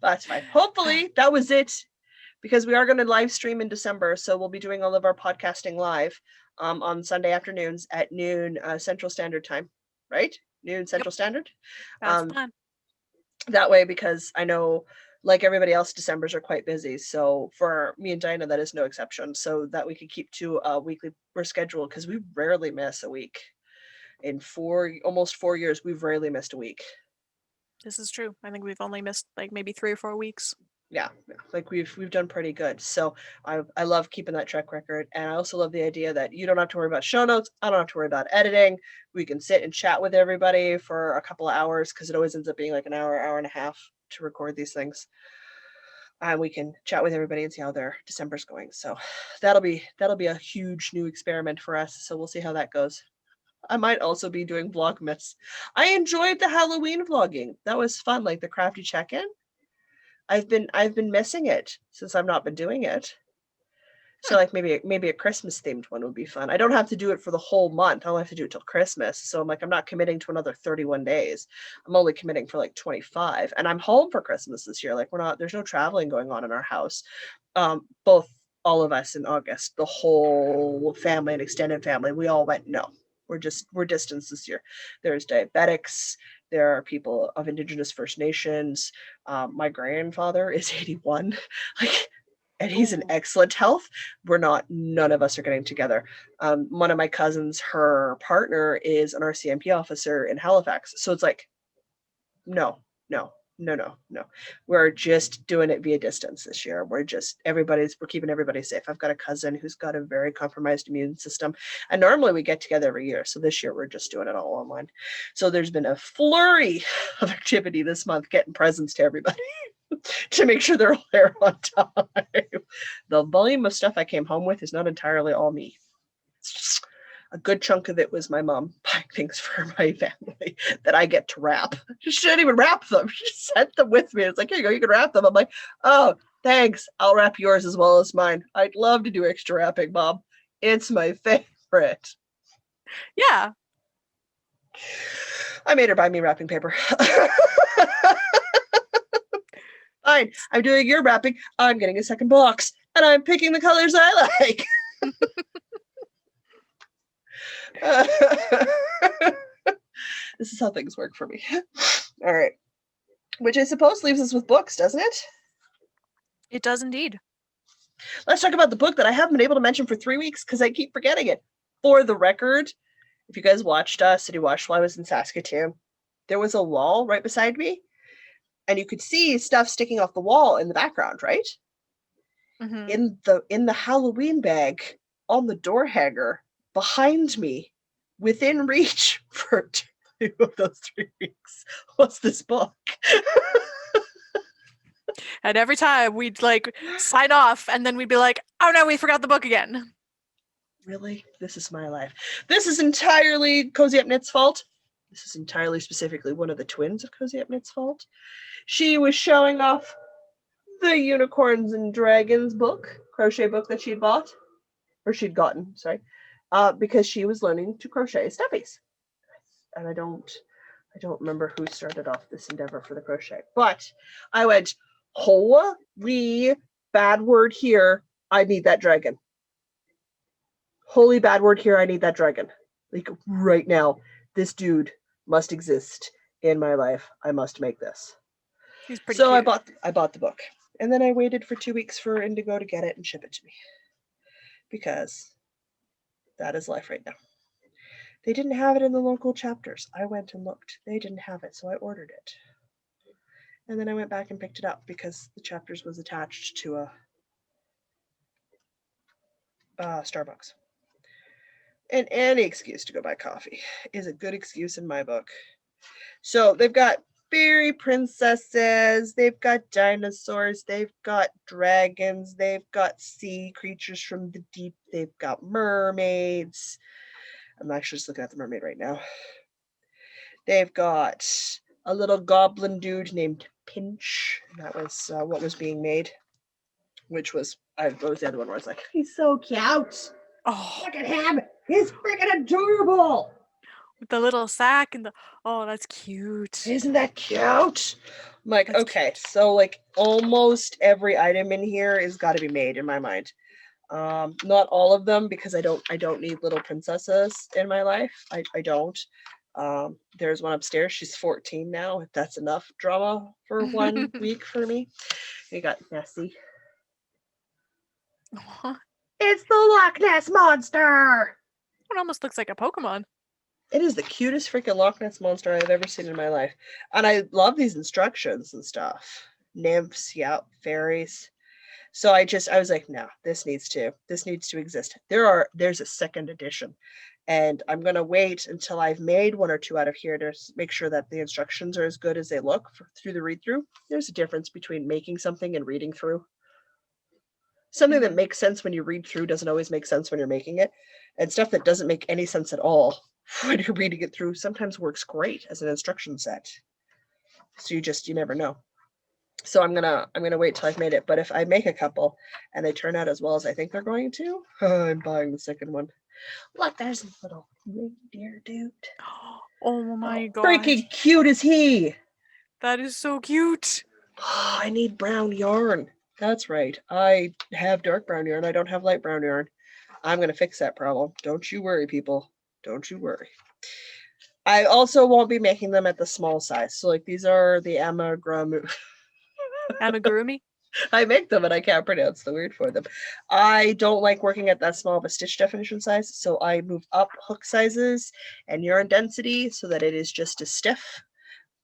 That's fine. Hopefully, that was it, because we are going to live stream in December, so we'll be doing all of our podcasting live on Sunday afternoons at noon Central Standard Time, right? Noon Central Standard. That's fun. That way, because I know, like everybody else, Decembers are quite busy. So for me and Dinah, that is no exception. So that we can keep to a weekly schedule, because we rarely miss a week. In almost 4 years, we've rarely missed a week. This is true. I think we've only missed like maybe 3 or 4 weeks. Yeah, like we've done pretty good. So I love keeping that track record, and I also love the idea that you don't have to worry about show notes. I don't have to worry about editing. We can sit and chat with everybody for a couple of hours, because it always ends up being like an hour and a half to record these things. And we can chat with everybody and see how their December's going. So that'll be a huge new experiment for us. So we'll see how that goes. I might also be doing Vlogmas. I enjoyed the Halloween vlogging. That was fun, like the crafty check-in. I've been missing it since I've not been doing it. So like maybe a Christmas themed one would be fun. I don't have to do it for the whole month. I'll have to do it till Christmas. So I'm like, I'm not committing to another 31 days. I'm only committing for like 25. And I'm home for Christmas this year. Like there's no traveling going on in our house. Both all of us in August, the whole family and extended family, we all went, no, we're distanced this year. There's diabetics. There are people of Indigenous First Nations. My grandfather is 81, and he's in excellent health. None of us are getting together. One of my cousins, her partner is an RCMP officer in Halifax. So it's like, no. We're just doing it via distance this year. We're keeping everybody safe. I've got a cousin who's got a very compromised immune system, and normally we get together every year. So this year we're just doing it all online. So there's been a flurry of activity this month, getting presents to everybody to make sure they're all there on time. The volume of stuff I came home with is not entirely all me. A good chunk of it was my mom buying things for my family that I get to wrap. She didn't even wrap them. She sent them with me. It's like, here you go, you can wrap them. I'm like, oh, thanks. I'll wrap yours as well as mine. I'd love to do extra wrapping, Mom. It's my favorite. Yeah. I made her buy me wrapping paper. Fine. I'm doing your wrapping. I'm getting a second box, and I'm picking the colors I like. This is how things work for me. All right. Which I suppose leaves us with books, doesn't it? It does indeed. Let's talk about the book that I haven't been able to mention for 3 weeks because I keep forgetting it. For the record, if you guys watched City Watch while I was in Saskatoon, there was a wall right beside me, and you could see stuff sticking off the wall in the background, right? Mm-hmm. In the Halloween bag on the door hanger behind me, within reach for 2 of those 3 weeks, was this book. And every time we'd like sign off, and then we'd be like, oh no, we forgot the book again. really? This is my life. This is entirely Cozy Up Knit's fault. This is entirely specifically one of the twins of Cozy Up Knit's fault. She was showing off the Unicorns and Dragons book, crochet book that she'd bought, or she'd gotten, sorry, because she was learning to crochet stuffies. And I don't remember who started off this endeavor for the crochet, but I went, holy bad word here, I need that dragon. Holy bad word here, I need that dragon. Like right now, this dude must exist in my life. I must make this. He's pretty so cute. I bought the book, and then I waited for 2 weeks for Indigo to get it and ship it to me, because that is life right now. They didn't have it in the local chapters. I went and looked. They didn't have it, so I ordered it. And then I went back and picked it up because the chapters was attached to a Starbucks. And any excuse to go buy coffee is a good excuse in my book. So they've got fairy princesses, they've got dinosaurs, they've got dragons, they've got sea creatures from the deep, they've got mermaids. I'm actually just looking at the mermaid right now. They've got a little goblin dude named Pinch. That was what was being made, which was, what was the other one where I was like, he's so cute. Oh, Look at him. He's freaking adorable. with the little sack and that's cute. Isn't that cute? I'm like, That's okay, so like almost every item in here is got to be made in my mind. Not all of them, because I don't need little princesses in my life. I don't. There's one upstairs. She's 14 now. If that's enough drama for 1 week for me. We got Nessie. It's the Loch Ness Monster. It almost looks like a Pokemon. It is the cutest freaking Loch Ness Monster I've ever seen in my life. And I love these instructions and stuff. Nymphs, yeah, fairies. So I was like, no, this needs to exist. There's a second edition, and I'm gonna wait until I've made 1 or 2 out of here to make sure that the instructions are as good as they look through the read through. There's a difference between making something and reading through. Something that makes sense when you read through doesn't always make sense when you're making it, and stuff that doesn't make any sense at all when you're reading it through sometimes works great as an instruction set. So you never know. So I'm gonna wait till I've made it. But if I make a couple and they turn out as well as I think they're going to, I'm buying the second one. Look, there's a little reindeer dude. Oh my god. Freaking cute is he! That is so cute. Oh, I need brown yarn. That's right. I have dark brown yarn. I don't have light brown yarn. I'm gonna fix that problem. Don't you worry, people. Don't you worry. I also won't be making them at the small size. So like these are the amigurumi. Amigurumi? I make them and I can't pronounce the word for them. I don't like working at that small of a stitch definition size, so I move up hook sizes and yarn density so that it is just as stiff.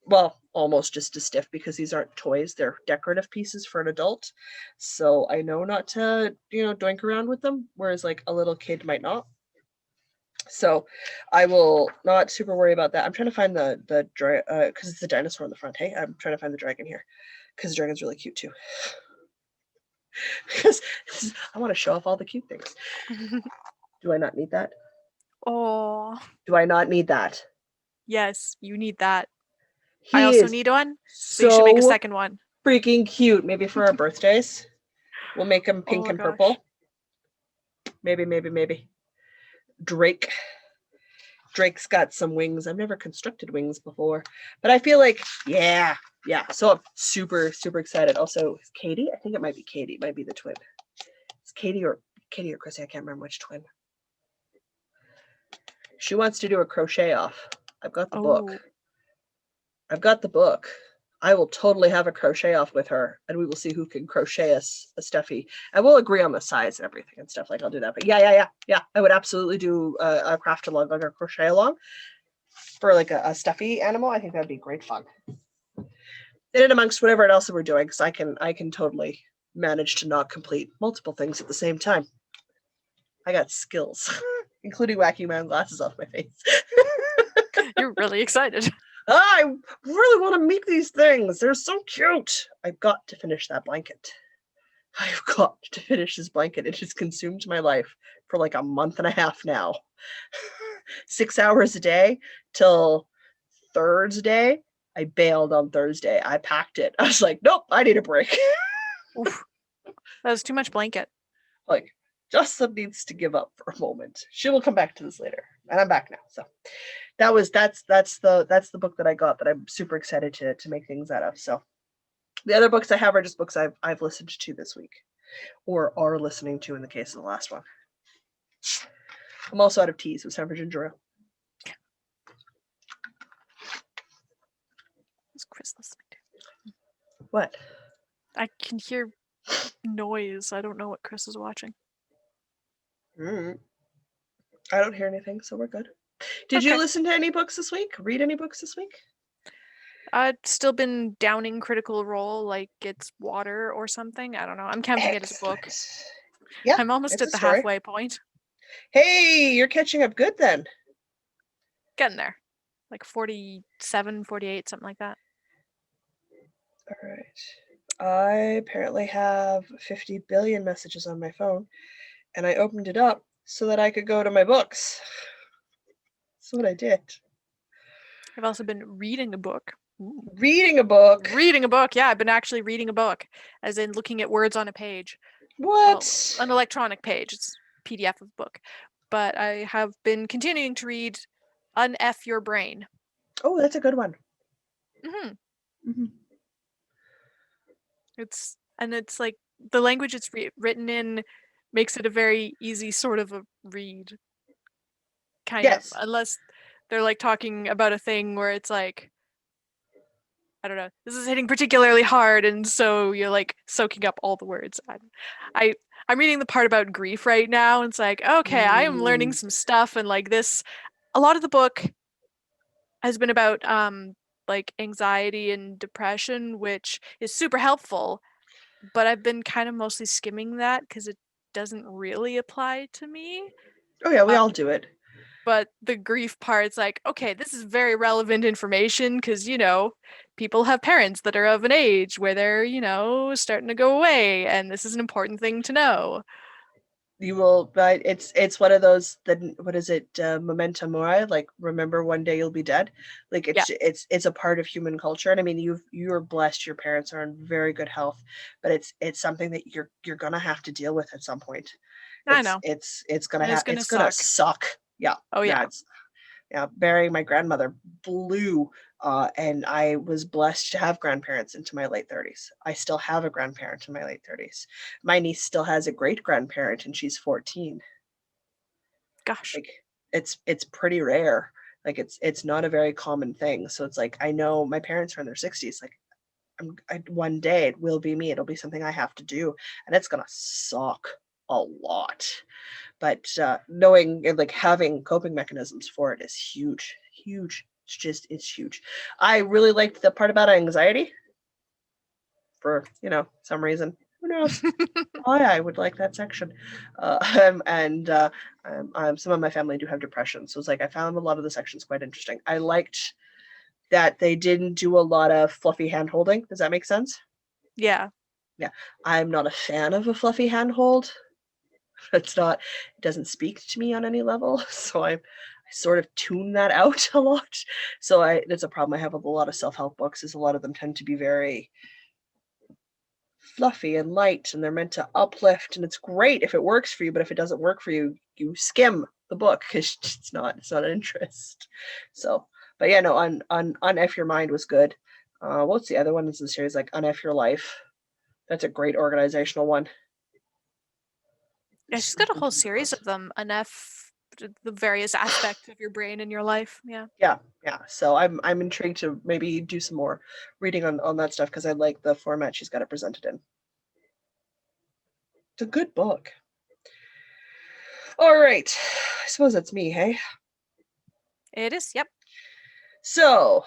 Well, almost just as stiff, because these aren't toys, they're decorative pieces for an adult. So I know not to, doink around with them, whereas like a little kid might not. So I will not super worry about that. I'm trying to find the because it's the dinosaur on the front. Hey, I'm trying to find the dragon here, because the dragon's really cute too. Because I want to show off all the cute things. Do I not need that? Oh. Do I not need that? Yes, you need that. I also need one, so you should make a second one. Freaking cute. Maybe for our birthdays. We'll make them pink and purple. Maybe. Drake's got some wings. I've never constructed wings before, but I feel like, yeah. So I'm super, super excited. Also, Katie, I think it might be Katie. It might be the twin. It's Katie or Chrissy. I can't remember which twin. She wants to do a crochet off. I've got the book. I will totally have a crochet off with her, and we will see who can crochet us a stuffy. And we'll agree on the size and everything and stuff. Like, I'll do that. But yeah. I would absolutely do a craft along, like a crochet along for like a stuffy animal. I think that'd be great fun. In and amongst whatever else that we're doing, because I can totally manage to not complete multiple things at the same time. I got skills, including whacking my own glasses off my face. You're really excited. I really want to make these things. They're so cute. I've got to finish that blanket. I've got to finish this blanket. It has consumed my life for like a month and a half now. 6 hours a day till Thursday. I bailed on Thursday. I packed it. I was like, nope, I need a break. Oof. That was too much blanket. Like, Justin needs to give up for a moment. She will come back to this later. And I'm back now. So that's the book that I got that I'm super excited to make things out of. So the other books I have are just books I've listened to this week, or are listening to in the case of the last one. I'm also out of tea, so it's time for ginger ale. What's Chris listening to? What? I can hear noise. I don't know what Chris is watching. I don't hear anything, so we're good. Did you listen to any books this week? Read any books this week? I've still been downing Critical Role like it's water or something. I don't know. I'm counting it as a book. Yeah, I'm almost at the halfway point. Hey, you're catching up good then. Getting there. Like 47, 48, something like that. All right. I apparently have 50 billion messages on my phone, and I opened it up so that I could go to my books. That's what I did. I've also been reading a book. Ooh. Reading a book? Reading a book, yeah. I've been actually reading a book, as in looking at words on a page. What? Well, an electronic page. It's a PDF of the book. But I have been continuing to read Un-F Your Brain. Oh, that's a good one. It's like the language it's written in makes it a very easy sort of a read. Kind of. Unless they're like talking about a thing where it's like, I don't know, this is hitting particularly hard, and so you're like soaking up all the words. I'm reading the part about grief right now, and it's like, okay, I am learning some stuff, and like this, a lot of the book has been about like anxiety and depression, which is super helpful, but I've been kind of mostly skimming that because it doesn't really apply to me. Oh yeah, we all do it. But the grief part's like, okay, this is very relevant information because, you know, people have parents that are of an age where they're, you know, starting to go away, and this is an important thing to know. You will, but it's one of those, what is it, memento mori, like remember one day you'll be dead. Like it's a part of human culture. And I mean, you're blessed, your parents are in very good health, but it's something that you're gonna have to deal with at some point. I know. It's gonna suck. Yeah. Oh yeah. Burying my grandmother blew, and I was blessed to have grandparents into my late 30s. I still have a grandparent in my late 30s. My niece still has a great grandparent, and she's 14. Gosh. Like it's pretty rare. Like it's not a very common thing. So it's like, I know my parents are in their 60s. Like one day it will be me. It'll be something I have to do, and it's gonna suck a lot. But knowing and like having coping mechanisms for it is huge. It's huge. I really liked the part about anxiety for, you know, some reason. Who knows why I would like that section. Some of my family do have depression, so it's like I found a lot of the sections quite interesting. I liked that they didn't do a lot of fluffy hand holding. Does that make sense? Yeah. I'm not a fan of a fluffy handhold. It doesn't speak to me on any level, so I sort of tune that out a lot. So that's a problem I have with a lot of self-help books, is a lot of them tend to be very fluffy and light, and they're meant to uplift, and it's great if it works for you, but if it doesn't work for you, you skim the book because it's not an interest. So, but yeah, no, Un-F Your Mind was good. What's the other one in the series? Like Un-F Your Life. That's a great organizational one. Yeah, she's got a whole series of them. Enough, the various aspects of your brain and your life. Yeah. So I'm intrigued to maybe do some more reading on that stuff because I like the format she's got it presented in. It's a good book. All right, I suppose that's me, hey? It is. Yep. So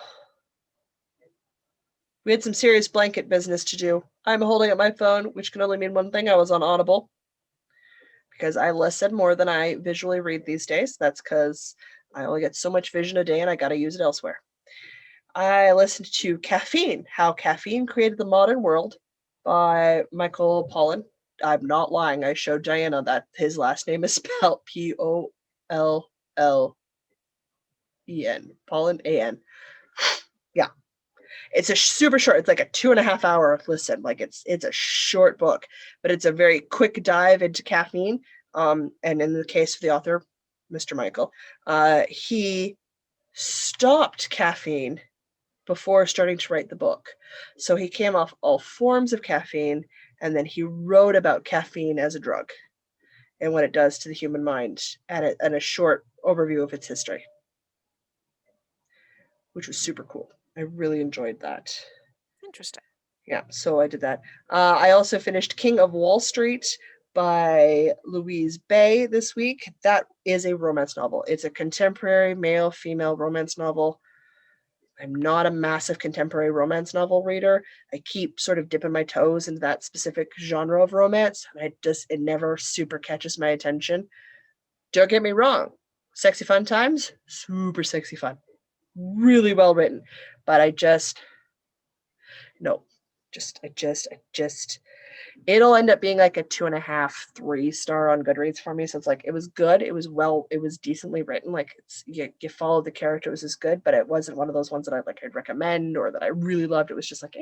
we had some serious blanket business to do. I'm holding up my phone, which can only mean one thing. I was on Audible because I listen more than I visually read these days. That's because I only get so much vision a day and I got to use it elsewhere. I listened to Caffeine, How Caffeine Created the Modern World by Michael Pollan. I'm not lying. I showed Diana that his last name is spelled Pollen. Pollen A-N. Yeah. It's a super short, it's like a 2.5 hour listen. Like it's a short book, but it's a very quick dive into caffeine. And in the case of the author, Mr. Michael, he stopped caffeine before starting to write the book. So he came off all forms of caffeine, and then he wrote about caffeine as a drug and what it does to the human mind, and a short overview of its history, which was super cool. I really enjoyed that. Interesting. Yeah, so I did that. I also finished King of Wall Street by Louise Bay this week. That is a romance novel. It's a contemporary male-female romance novel. I'm not a massive contemporary romance novel reader. I keep sort of dipping my toes into that specific genre of romance. It never super catches my attention. Don't get me wrong. Sexy fun times, super sexy fun. Really well written. But it'll end up being like a 2.5, 3-star on Goodreads for me. So it's like, it was good. It was decently written. Like you followed the character, it was as good, but it wasn't one of those ones that I'd recommend or that I really loved. It was just like,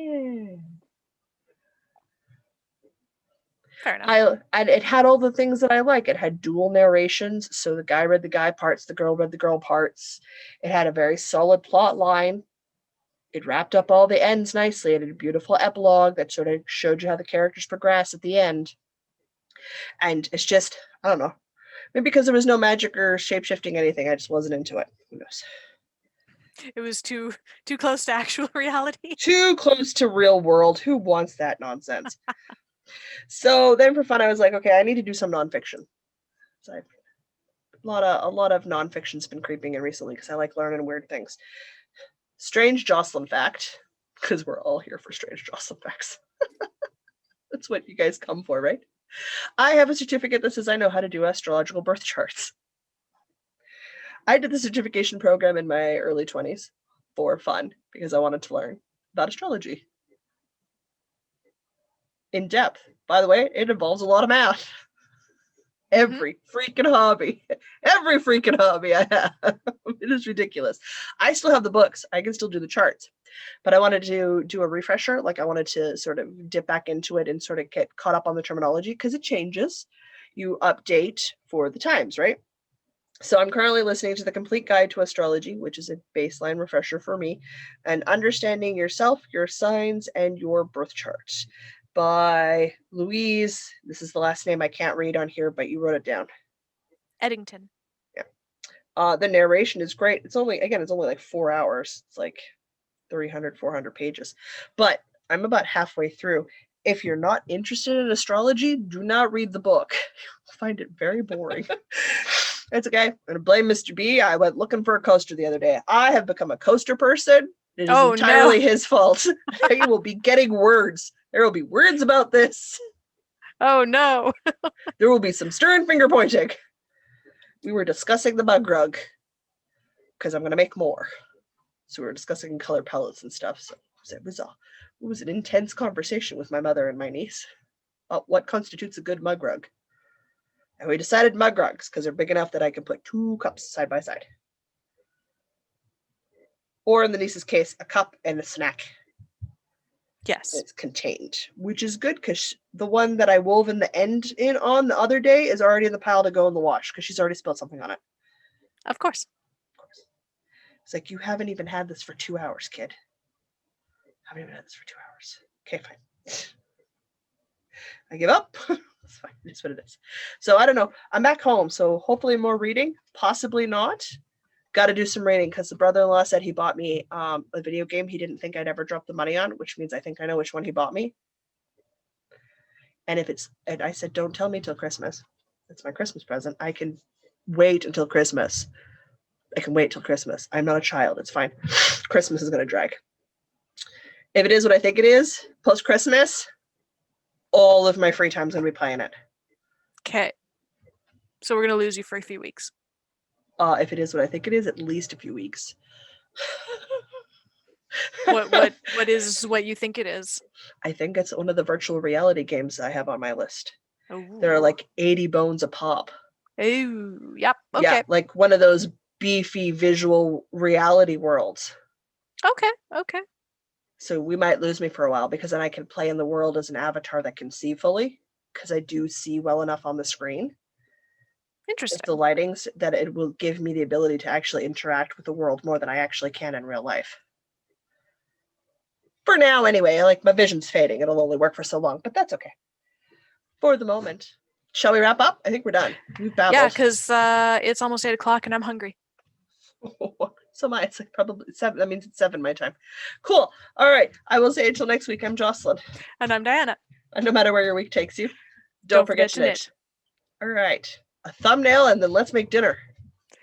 Fair enough. And it had all the things that I like. It had dual narrations. So the guy read the guy parts, the girl read the girl parts. It had a very solid plot line. It wrapped up all the ends nicely. It had a beautiful epilogue that sort of showed you how the characters progress at the end. And it's just, I don't know. Maybe because there was no magic or shape-shifting anything, I just wasn't into it. Who knows? It was too close to actual reality. Too close to real world. Who wants that nonsense? So then for fun, I was like, okay, I need to do some nonfiction. So a lot of nonfiction's been creeping in recently because I like learning weird things. Strange Jocelyn fact, because we're all here for strange Jocelyn facts. That's what you guys come for, right? I have a certificate that says I know how to do astrological birth charts. I did the certification program in my early 20s for fun because I wanted to learn about astrology. In depth. By the way, it involves a lot of math. Every freaking hobby I have. It is ridiculous. I still have the books. I can still do the charts. But I wanted to do a refresher. Like I wanted to sort of dip back into it and sort of get caught up on the terminology because it changes. You update for the times, right? So I'm currently listening to The Complete Guide to Astrology, which is a baseline refresher for me, and Understanding Yourself, Your Signs, and Your Birth Chart by Louise. This is the last name I can't read on here, but you wrote it down. Eddington. Yeah. The narration is great. It's only like 4 hours. It's like 300, 400 pages. But I'm about halfway through. If you're not interested in astrology, do not read the book. You'll find it very boring. It's okay. I'm going to blame Mr. B. I went looking for a coaster the other day. I have become a coaster person. It is entirely his fault. You will be getting words. There will be words about this. Oh no. There will be some stern finger pointing. We were discussing the mug rug because I'm going to make more. So we were discussing color palettes and stuff. So it was an intense conversation with my mother and my niece about what constitutes a good mug rug. And we decided mug rugs because they're big enough that I can put 2 cups side by side. Or in the niece's case, a cup and a snack. Yes. It's contained, which is good because the one that I wove in the end on the other day is already in the pile to go in the wash because she's already spilled something on it. Of course. It's like, you haven't even had this for 2 hours, kid. Haven't even had this for 2 hours. Okay, fine. I give up. It's fine. It's what it is. So I don't know. I'm back home, so hopefully more reading. Possibly not. Got to do some reading because the brother-in-law said he bought me a video game he didn't think I'd ever drop the money on, which means I think I know which one he bought me. And I said, don't tell me till Christmas. It's my Christmas present. I can wait until Christmas. I'm not a child. It's fine. Christmas is going to drag. If it is what I think it is, post-Christmas, all of my free time is going to be playing it. Okay. So we're going to lose you for a few weeks. If it is what I think it is, at least a few weeks. What is what you think it is? I think it's one of the virtual reality games I have on my list. There are Ooh. like 80 bones a pop. Ooh, yep. Yeah, Okay. like one of those beefy visual reality worlds. Okay. Okay. So we might lose me for a while because then I can play in the world as an avatar that can see fully, because I do see well enough on the screen with Interesting. the lightings that it will give me the ability to actually interact with the world more than I actually can in real life. For now, anyway, like my vision's fading. It'll only work for so long, but that's okay. For the moment. Shall we wrap up? I think we're done. We've babbled. Yeah, because it's almost 8 o'clock and I'm hungry. So am I. It's like probably 7. That means it's 7 my time. Cool. All right. I will say until next week. I'm Jocelyn. And I'm Diana. And no matter where your week takes you, Don't forget to knit. All right. A thumbnail and then let's make dinner.